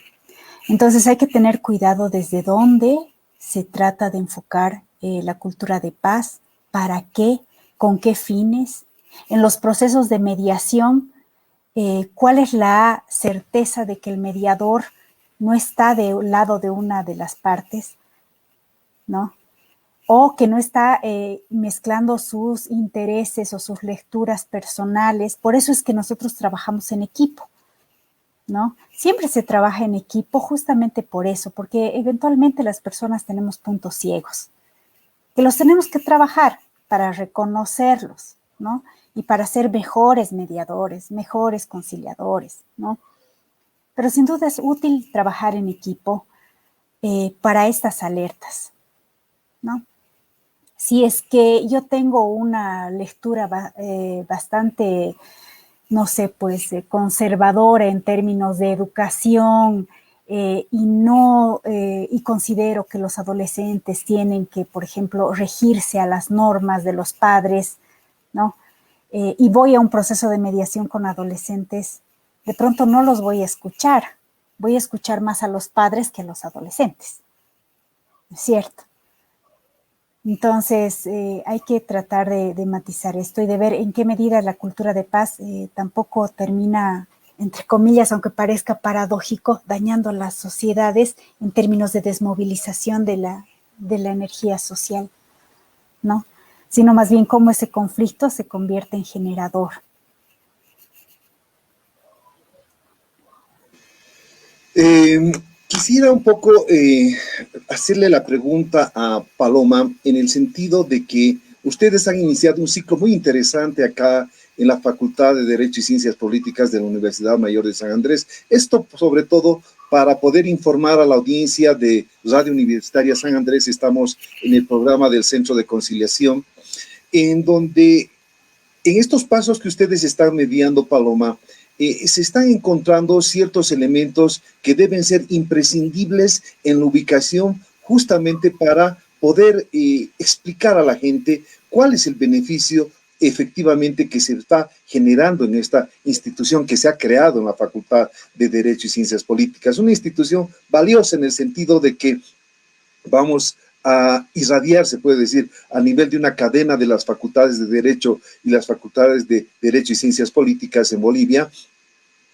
Entonces hay que tener cuidado desde dónde se trata de enfocar la cultura de paz, para qué, con qué fines, en los procesos de mediación, cuál es la certeza de que el mediador no está del lado de una de las partes, ¿no? O que no está mezclando sus intereses o sus lecturas personales. Por eso es que nosotros trabajamos en equipo, ¿no? Siempre se trabaja en equipo justamente por eso, porque eventualmente las personas tenemos puntos ciegos, que los tenemos que trabajar para reconocerlos, ¿no? Y para ser mejores mediadores, mejores conciliadores, ¿no? Pero sin duda es útil trabajar en equipo para estas alertas, ¿no? Si es que yo tengo una lectura bastante, no sé, pues conservadora en términos de educación y considero que los adolescentes tienen que, por ejemplo, regirse a las normas de los padres, ¿no? Y voy a un proceso de mediación con adolescentes, de pronto no los voy a escuchar más a los padres que a los adolescentes, ¿es cierto? Entonces, hay que tratar de matizar esto y de ver en qué medida la cultura de paz tampoco termina, entre comillas, aunque parezca paradójico, dañando a las sociedades en términos de desmovilización de la energía social, ¿no? Sino más bien cómo ese conflicto se convierte en generador. Quisiera un poco hacerle la pregunta a Paloma en el sentido de que ustedes han iniciado un ciclo muy interesante acá en la Facultad de Derecho y Ciencias Políticas de la Universidad Mayor de San Andrés. Esto sobre todo para poder informar a la audiencia de Radio Universitaria San Andrés. Estamos en el programa del Centro de Conciliación, en donde en estos pasos que ustedes están mediando, Paloma, se están encontrando ciertos elementos que deben ser imprescindibles en la ubicación justamente para poder explicar a la gente cuál es el beneficio efectivamente que se está generando en esta institución que se ha creado en la Facultad de Derecho y Ciencias Políticas. Una institución valiosa en el sentido de que vamos a irradiar, se puede decir, a nivel de una cadena de las facultades de Derecho y las facultades de Derecho y Ciencias Políticas en Bolivia,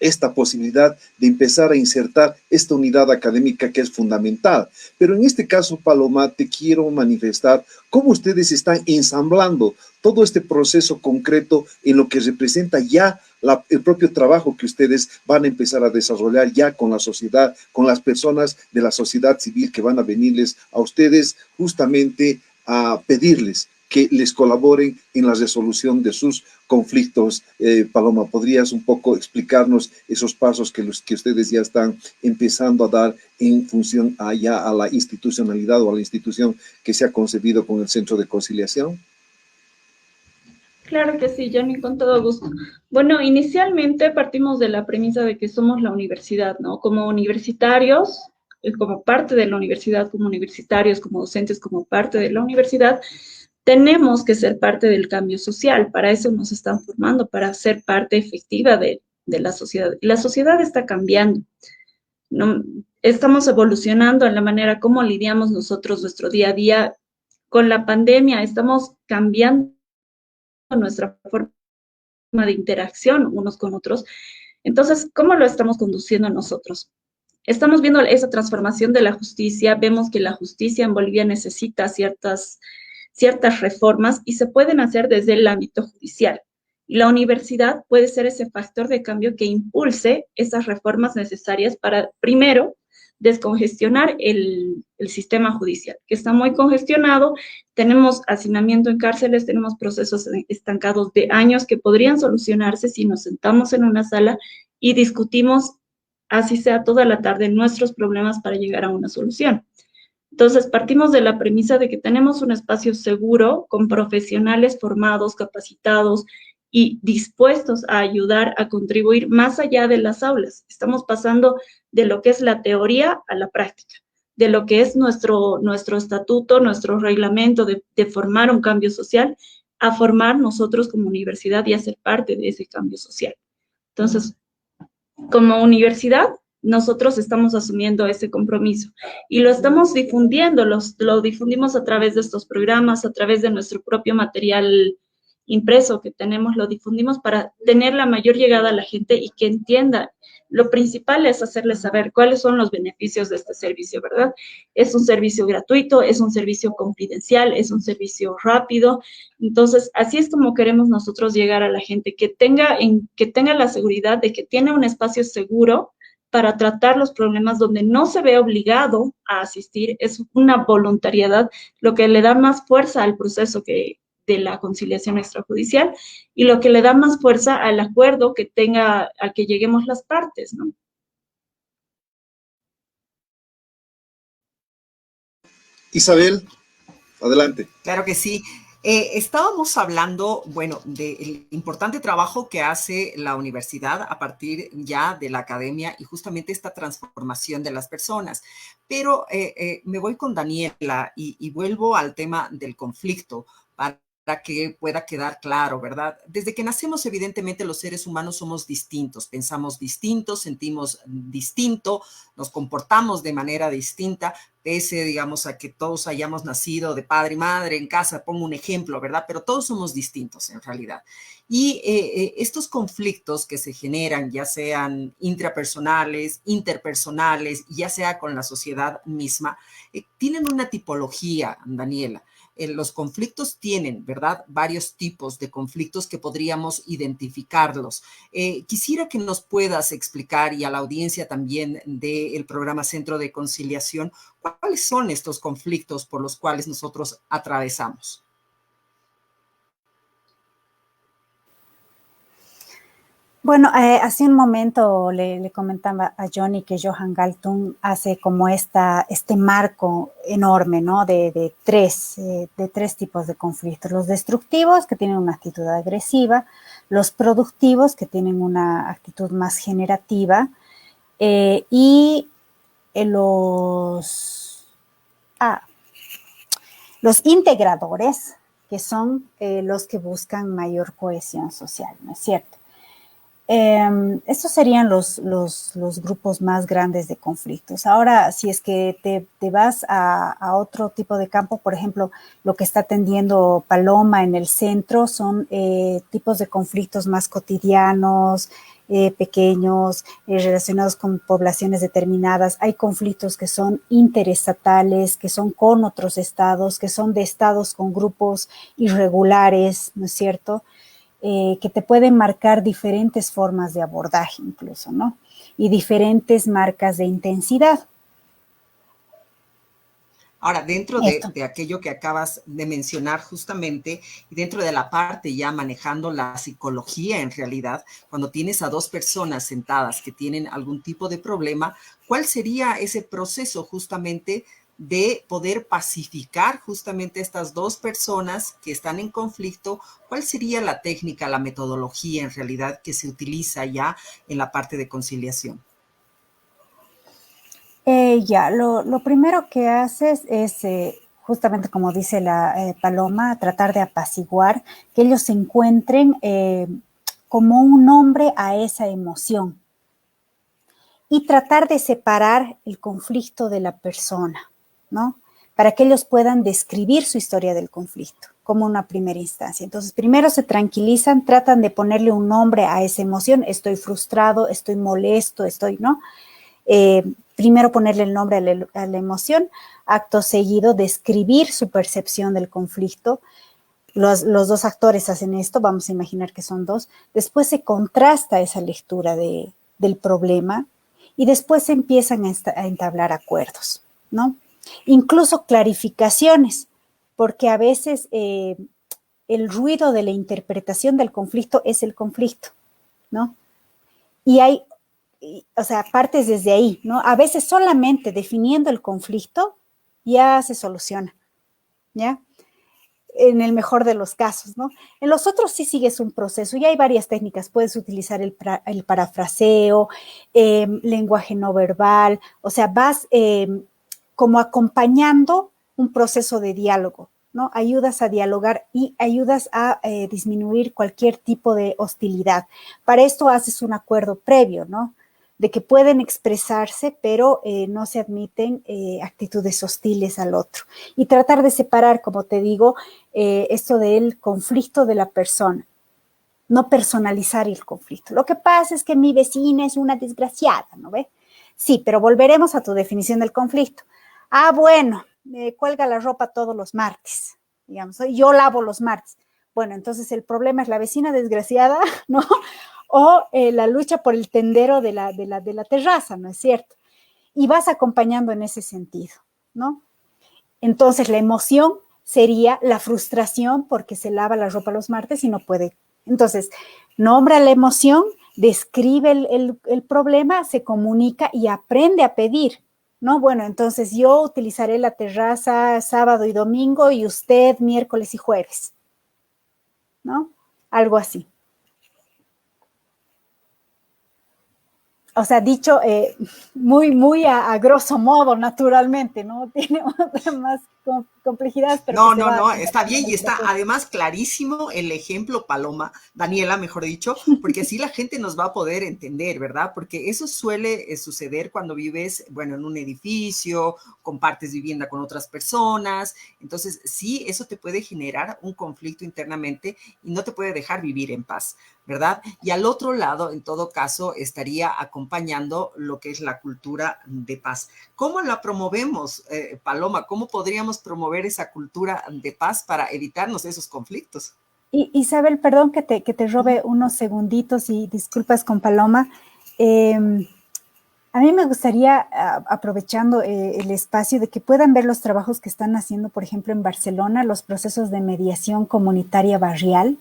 esta posibilidad de empezar a insertar esta unidad académica que es fundamental. Pero en este caso, Paloma, te quiero manifestar cómo ustedes están ensamblando todo este proceso concreto en lo que representa ya el propio trabajo que ustedes van a empezar a desarrollar ya con la sociedad, con las personas de la sociedad civil que van a venirles a ustedes justamente a pedirles que les colaboren en la resolución de sus conflictos. Paloma, ¿podrías un poco explicarnos esos pasos que ustedes ya están empezando a dar en función a la institucionalidad o a la institución que se ha concebido con el Centro de Conciliación? Claro que sí, Johnny, con todo gusto. Bueno, inicialmente partimos de la premisa de que somos la universidad, ¿no? Como universitarios, como parte de la universidad, como universitarios, como docentes, como parte de la universidad, tenemos que ser parte del cambio social. Para eso nos están formando, para ser parte efectiva de la sociedad. Y la sociedad está cambiando, ¿no? Estamos evolucionando en la manera como lidiamos nosotros nuestro día a día con la pandemia. Estamos cambiando nuestra forma de interacción unos con otros. Entonces, ¿cómo lo estamos conduciendo nosotros? Estamos viendo esa transformación de la justicia. Vemos que la justicia en Bolivia necesita ciertas reformas y se pueden hacer desde el ámbito judicial. Y la universidad puede ser ese factor de cambio que impulse esas reformas necesarias para, primero, descongestionar el sistema judicial, que está muy congestionado. Tenemos hacinamiento en cárceles, tenemos procesos estancados de años que podrían solucionarse si nos sentamos en una sala y discutimos, así sea toda la tarde, nuestros problemas para llegar a una solución. Entonces, partimos de la premisa de que tenemos un espacio seguro con profesionales formados, capacitados y dispuestos a ayudar a contribuir más allá de las aulas. Estamos pasando de lo que es la teoría a la práctica, de lo que es nuestro estatuto, nuestro reglamento de formar un cambio social, a formar nosotros como universidad y a ser parte de ese cambio social. Entonces, como universidad, nosotros estamos asumiendo ese compromiso y lo estamos difundiendo, lo difundimos a través de estos programas, a través de nuestro propio material impreso que tenemos, lo difundimos para tener la mayor llegada a la gente y que entienda. Lo principal es hacerles saber cuáles son los beneficios de este servicio, ¿verdad? Es un servicio gratuito, es un servicio confidencial, es un servicio rápido. Entonces, así es como queremos nosotros llegar a la gente, que tenga la seguridad de que tiene un espacio seguro para tratar los problemas donde no se ve obligado a asistir, es una voluntariedad, lo que le da más fuerza al proceso de la conciliación extrajudicial y lo que le da más fuerza al acuerdo al que lleguemos las partes, ¿no? Isabel, adelante. Claro que sí. Estábamos hablando, bueno, del importante trabajo que hace la universidad a partir ya de la academia y justamente esta transformación de las personas. Pero me voy con Daniela y vuelvo al tema del conflicto para que pueda quedar claro, ¿verdad? Desde que nacemos, evidentemente, los seres humanos somos distintos, pensamos distinto, sentimos distinto, nos comportamos de manera distinta, pese, digamos, a que todos hayamos nacido de padre y madre en casa, pongo un ejemplo, ¿verdad? Pero todos somos distintos en realidad. Y estos conflictos que se generan, ya sean intrapersonales, interpersonales, ya sea con la sociedad misma, tienen una tipología, Daniela. Los conflictos tienen, ¿verdad? Varios tipos de conflictos que podríamos identificarlos. Quisiera que nos puedas explicar, y a la audiencia también del programa Centro de Conciliación, ¿cuáles son estos conflictos por los cuales nosotros atravesamos? Bueno, hace un momento le comentaba a Johnny que Johan Galtung hace como este marco enorme, ¿no? De tres tipos de conflictos. Los destructivos, que tienen una actitud agresiva, los productivos, que tienen una actitud más generativa, y los integradores, que son los que buscan mayor cohesión social, ¿no es cierto? Estos serían los grupos más grandes de conflictos. Ahora, si es que te vas a otro tipo de campo, por ejemplo, lo que está atendiendo Paloma en el centro son tipos de conflictos más cotidianos, pequeños, relacionados con poblaciones determinadas. Hay conflictos que son interestatales, que son con otros estados, que son de estados con grupos irregulares, ¿no es cierto?, que te pueden marcar diferentes formas de abordaje incluso, ¿no? Y diferentes marcas de intensidad. Ahora, dentro de aquello que acabas de mencionar justamente, y dentro de la parte ya manejando la psicología en realidad, cuando tienes a dos personas sentadas que tienen algún tipo de problema, ¿cuál sería ese proceso justamente de poder pacificar justamente estas dos personas que están en conflicto? ¿Cuál sería la técnica, la metodología en realidad que se utiliza ya en la parte de conciliación? Lo primero que haces es, justamente como dice la Paloma, tratar de apaciguar, que ellos se encuentren como un nombre a esa emoción y tratar de separar el conflicto de la persona, ¿no? Para que ellos puedan describir su historia del conflicto como una primera instancia. Entonces, primero se tranquilizan, tratan de ponerle un nombre a esa emoción. Estoy frustrado, estoy molesto, ¿no? Primero ponerle el nombre a la emoción, acto seguido describir su percepción del conflicto. Los dos actores hacen esto, vamos a imaginar que son dos. Después se contrasta esa lectura del problema y después se empiezan a entablar acuerdos, ¿no? Incluso clarificaciones, porque a veces el ruido de la interpretación del conflicto es el conflicto, ¿no? Y hay, o sea, partes desde ahí, ¿no? A veces solamente definiendo el conflicto ya se soluciona, ¿ya? En el mejor de los casos, ¿no? En los otros sí sigues un proceso y hay varias técnicas. Puedes utilizar el parafraseo, lenguaje no verbal, o sea, vas como acompañando un proceso de diálogo, ¿no? Ayudas a dialogar y ayudas a disminuir cualquier tipo de hostilidad. Para esto haces un acuerdo previo, ¿no? De que pueden expresarse, pero no se admiten actitudes hostiles al otro. Y tratar de separar, como te digo, esto del conflicto de la persona. No personalizar el conflicto. Lo que pasa es que mi vecina es una desgraciada, ¿no ve? Sí, pero volveremos a tu definición del conflicto. Ah, bueno, cuelga la ropa todos los martes, digamos, yo lavo los martes. Bueno, entonces el problema es la vecina desgraciada, ¿no? o la lucha por el tendero de la terraza, ¿no es cierto? Y vas acompañando en ese sentido, ¿no? Entonces, la emoción sería la frustración porque se lava la ropa los martes y no puede. Entonces, nombra la emoción, describe el problema, se comunica y aprende a pedir, ¿no? Bueno, entonces yo utilizaré la terraza sábado y domingo y usted miércoles y jueves, ¿no? Algo así. O sea, dicho muy a grosso modo, naturalmente, ¿no? Tiene más complejidades, pero No, está bien y está además clarísimo el ejemplo, Paloma, Daniela, mejor dicho, porque así la gente nos va a poder entender, ¿verdad? Porque eso suele suceder cuando vives, bueno, en un edificio, compartes vivienda con otras personas, entonces sí, eso te puede generar un conflicto internamente y no te puede dejar vivir en paz, ¿verdad? Y al otro lado, en todo caso, estaría acompañando lo que es la cultura de paz. ¿Cómo la promovemos, Paloma? ¿Cómo podríamos promover esa cultura de paz para evitarnos esos conflictos? Isabel, perdón que te robe unos segunditos y disculpas con Paloma. A mí me gustaría, aprovechando el espacio, de que puedan ver los trabajos que están haciendo, por ejemplo, en Barcelona, los procesos de mediación comunitaria barrial,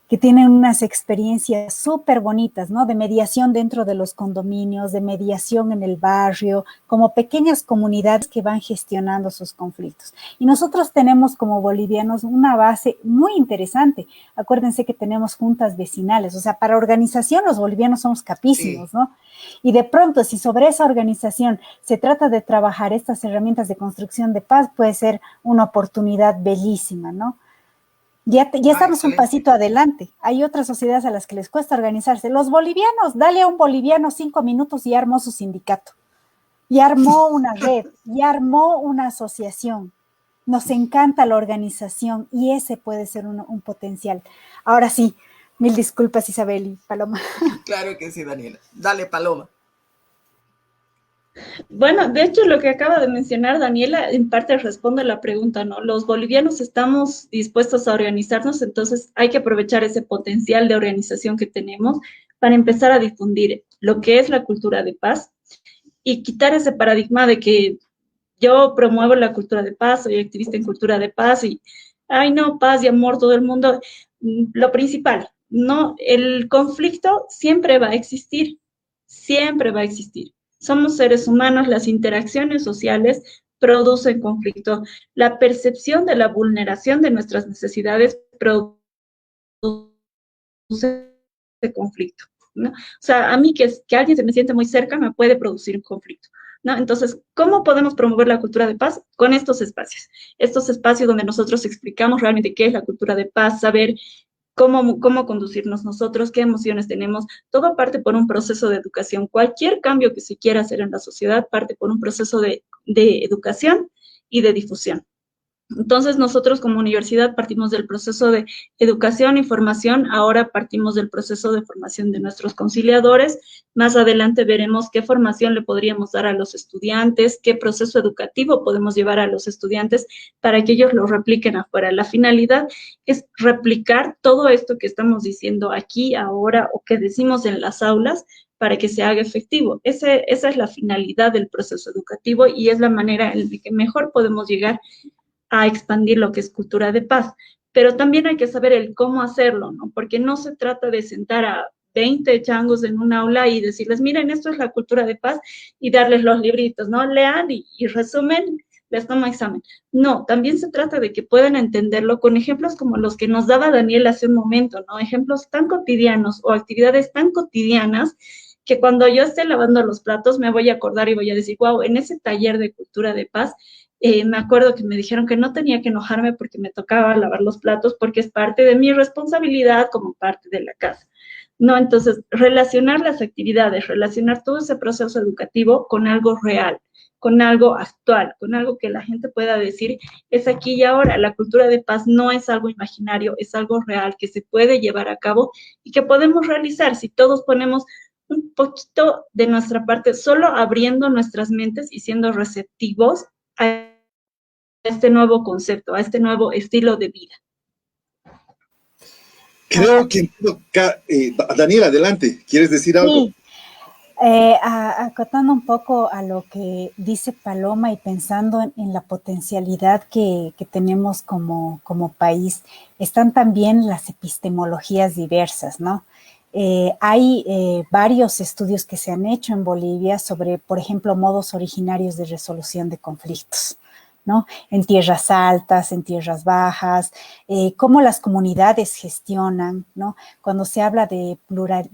que tienen unas experiencias súper bonitas, ¿no? De mediación dentro de los condominios, de mediación en el barrio, como pequeñas comunidades que van gestionando sus conflictos. Y nosotros tenemos como bolivianos una base muy interesante. Acuérdense que tenemos juntas vecinales, o sea, para organización los bolivianos somos capísimos, ¿no? Y de pronto, si sobre esa organización se trata de trabajar estas herramientas de construcción de paz, puede ser una oportunidad bellísima, ¿no? Ya estamos un pasito adelante. Hay otras sociedades a las que les cuesta organizarse. Los bolivianos, dale a un boliviano 5 minutos y armó su sindicato. Y armó una red, y armó una asociación. Nos encanta la organización y ese puede ser un potencial. Ahora sí, mil disculpas, Isabel y Paloma. Claro que sí, Daniela. Dale, Paloma. Bueno, de hecho, lo que acaba de mencionar Daniela en parte responde a la pregunta, ¿no? Los bolivianos estamos dispuestos a organizarnos, entonces hay que aprovechar ese potencial de organización que tenemos para empezar a difundir lo que es la cultura de paz y quitar ese paradigma de que yo promuevo la cultura de paz, soy activista en cultura de paz y, ay, no, paz y amor, todo el mundo. Lo principal, no, el conflicto siempre va a existir, siempre va a existir. Somos seres humanos, las interacciones sociales producen conflicto. La percepción de la vulneración de nuestras necesidades produce conflicto, ¿no? O sea, a mí que alguien se me siente muy cerca me puede producir un conflicto, ¿no? Entonces, ¿cómo podemos promover la cultura de paz? Con estos espacios donde nosotros explicamos realmente qué es la cultura de paz, saber cómo conducirnos nosotros, qué emociones tenemos, todo parte por un proceso de educación. Cualquier cambio que se quiera hacer en la sociedad parte por un proceso de educación y de difusión. Entonces, nosotros como universidad partimos del proceso de educación y formación, ahora partimos del proceso de formación de nuestros conciliadores. Más adelante veremos qué formación le podríamos dar a los estudiantes, qué proceso educativo podemos llevar a los estudiantes para que ellos lo repliquen afuera. La finalidad es replicar todo esto que estamos diciendo aquí, ahora, o que decimos en las aulas, para que se haga efectivo. Esa es la finalidad del proceso educativo y es la manera en la que mejor podemos llegar a expandir lo que es cultura de paz. Pero también hay que saber el cómo hacerlo, ¿no? Porque no se trata de sentar a 20 changos en un aula y decirles, miren, esto es la cultura de paz, y darles los libritos, ¿no? Lean y resumen, les tomo examen. No, también se trata de que puedan entenderlo con ejemplos como los que nos daba Daniel hace un momento, ¿no? Ejemplos tan cotidianos o actividades tan cotidianas que cuando yo esté lavando los platos me voy a acordar y voy a decir, wow, en ese taller de cultura de paz, me acuerdo que me dijeron que no tenía que enojarme porque me tocaba lavar los platos porque es parte de mi responsabilidad como parte de la casa. No, entonces, relacionar las actividades, relacionar todo ese proceso educativo con algo real, con algo actual, con algo que la gente pueda decir, es aquí y ahora. La cultura de paz no es algo imaginario, es algo real que se puede llevar a cabo y que podemos realizar si todos ponemos un poquito de nuestra parte, solo abriendo nuestras mentes y siendo receptivos a este nuevo concepto, a este nuevo estilo de vida. Creo que, Daniela, adelante, ¿quieres decir algo? Sí. Acotando un poco a lo que dice Paloma y pensando en la potencialidad que tenemos como país, están también las epistemologías diversas, ¿no? Hay varios estudios que se han hecho en Bolivia sobre, por ejemplo, modos originarios de resolución de conflictos, ¿no? En tierras altas, en tierras bajas, cómo las comunidades gestionan, ¿no? Cuando se habla de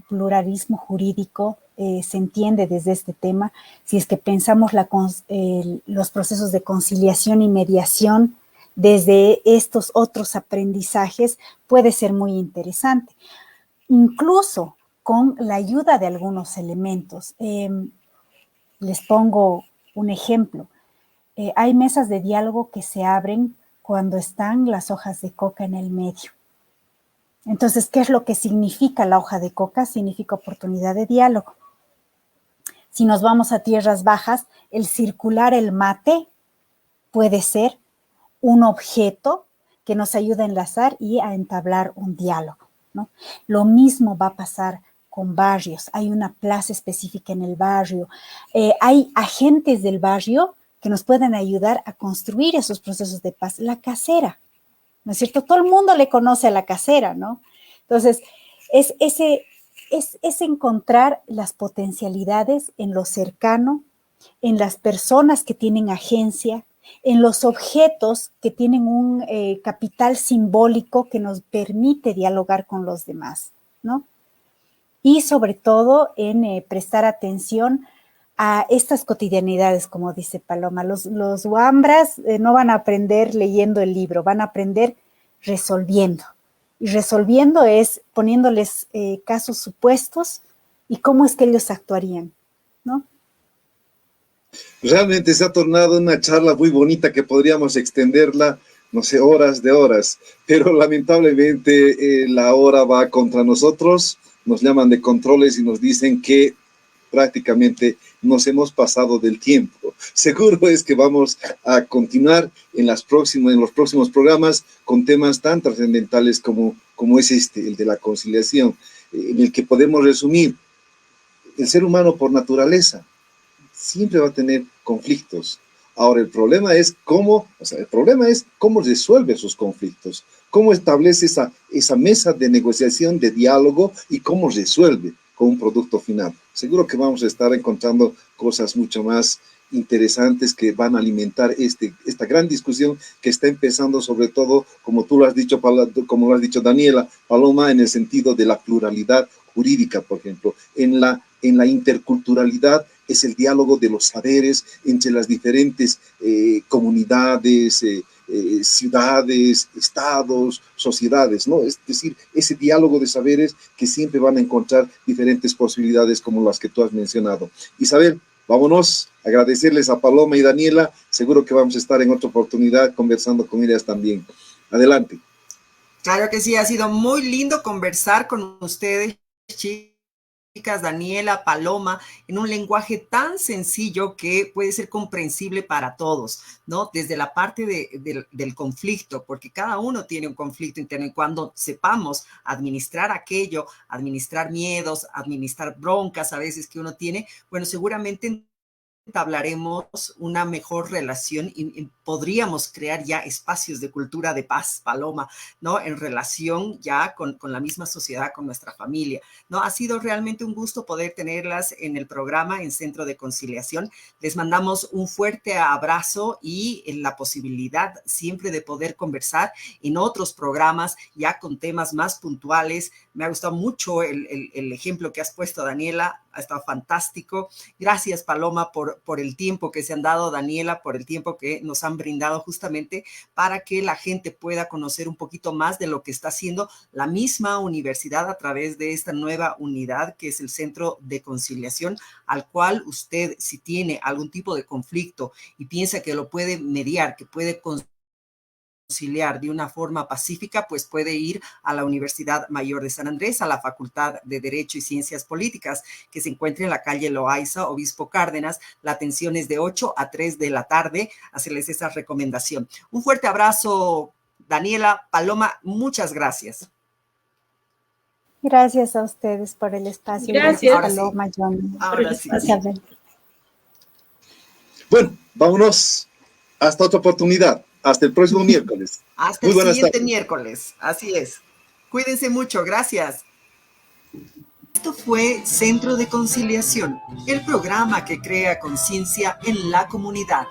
pluralismo jurídico, se entiende desde este tema, si es que pensamos los procesos de conciliación y mediación desde estos otros aprendizajes, puede ser muy interesante. Incluso con la ayuda de algunos elementos. Les pongo un ejemplo. Hay mesas de diálogo que se abren cuando están las hojas de coca en el medio. Entonces, ¿qué es lo que significa la hoja de coca? Significa oportunidad de diálogo. Si nos vamos a tierras bajas, el circular el mate puede ser un objeto que nos ayuda a enlazar y a entablar un diálogo, ¿no? Lo mismo va a pasar con barrios. Hay una plaza específica en el barrio. Hay agentes del barrio que nos pueden ayudar a construir esos procesos de paz. La casera, ¿no es cierto? Todo el mundo le conoce a la casera, ¿no? Entonces, es encontrar las potencialidades en lo cercano, en las personas que tienen agencia, en los objetos que tienen un capital simbólico que nos permite dialogar con los demás, ¿no? Y sobre todo en prestar atención a estas cotidianidades, como dice Paloma. Los huambras no van a aprender leyendo el libro, van a aprender resolviendo. Y resolviendo es poniéndoles casos supuestos y cómo es que ellos actuarían, ¿no? Realmente se ha tornado una charla muy bonita que podríamos extenderla, no sé, horas de horas, pero lamentablemente la hora va contra nosotros, nos llaman de controles y nos dicen que prácticamente nos hemos pasado del tiempo. Seguro es que vamos a continuar en los próximos programas con temas tan trascendentales como es el de la conciliación, en el que podemos resumir el ser humano por naturaleza siempre va a tener conflictos. Ahora, el problema es cómo resuelve esos conflictos, cómo establece esa mesa de negociación, de diálogo y cómo resuelve con un producto final. Seguro que vamos a estar encontrando cosas mucho más interesantes que van a alimentar esta gran discusión que está empezando, sobre todo, como tú lo has dicho, como lo has dicho Daniela, Paloma, en el sentido de la pluralidad jurídica, por ejemplo, en la interculturalidad es el diálogo de los saberes entre las diferentes comunidades, ciudades, estados, sociedades, ¿no? Es decir, ese diálogo de saberes que siempre van a encontrar diferentes posibilidades como las que tú has mencionado. Isabel, vámonos, agradecerles a Paloma y Daniela, seguro que vamos a estar en otra oportunidad conversando con ellas también. Adelante. Claro que sí, ha sido muy lindo conversar con ustedes, chicas, Daniela, Paloma, en un lenguaje tan sencillo que puede ser comprensible para todos, ¿no? Desde la parte del conflicto, porque cada uno tiene un conflicto interno y cuando sepamos administrar aquello, administrar miedos, administrar broncas a veces que uno tiene, bueno, seguramente entablaremos una mejor relación y podríamos crear ya espacios de cultura de paz, Paloma, ¿no? En relación ya con la misma sociedad, con nuestra familia, ¿no? Ha sido realmente un gusto poder tenerlas en el programa en Centro de Conciliación. Les mandamos un fuerte abrazo y en la posibilidad siempre de poder conversar en otros programas ya con temas más puntuales. Me ha gustado mucho el ejemplo que has puesto, Daniela, ha estado fantástico. Gracias, Paloma, por el tiempo que se han dado, Daniela, por el tiempo que nos han brindado justamente para que la gente pueda conocer un poquito más de lo que está haciendo la misma universidad a través de esta nueva unidad que es el Centro de Conciliación, al cual usted, si tiene algún tipo de conflicto y piensa que lo puede mediar, que puede conciliar de una forma pacífica, pues puede ir a la Universidad Mayor de San Andrés, a la Facultad de Derecho y Ciencias Políticas, que se encuentra en la calle Loaiza, Obispo Cárdenas. La atención es de 8 a 3 de la tarde, hacerles esa recomendación. Un fuerte abrazo, Daniela, Paloma, muchas gracias. Gracias a ustedes por el espacio. Gracias. Paloma, Johnny. Ahora sí. Isabel. Bueno, vámonos. Hasta otra oportunidad. Hasta el próximo miércoles. Hasta el siguiente miércoles. Así es. Cuídense mucho. Gracias. Esto fue Centro de Conciliación, el programa que crea conciencia en la comunidad.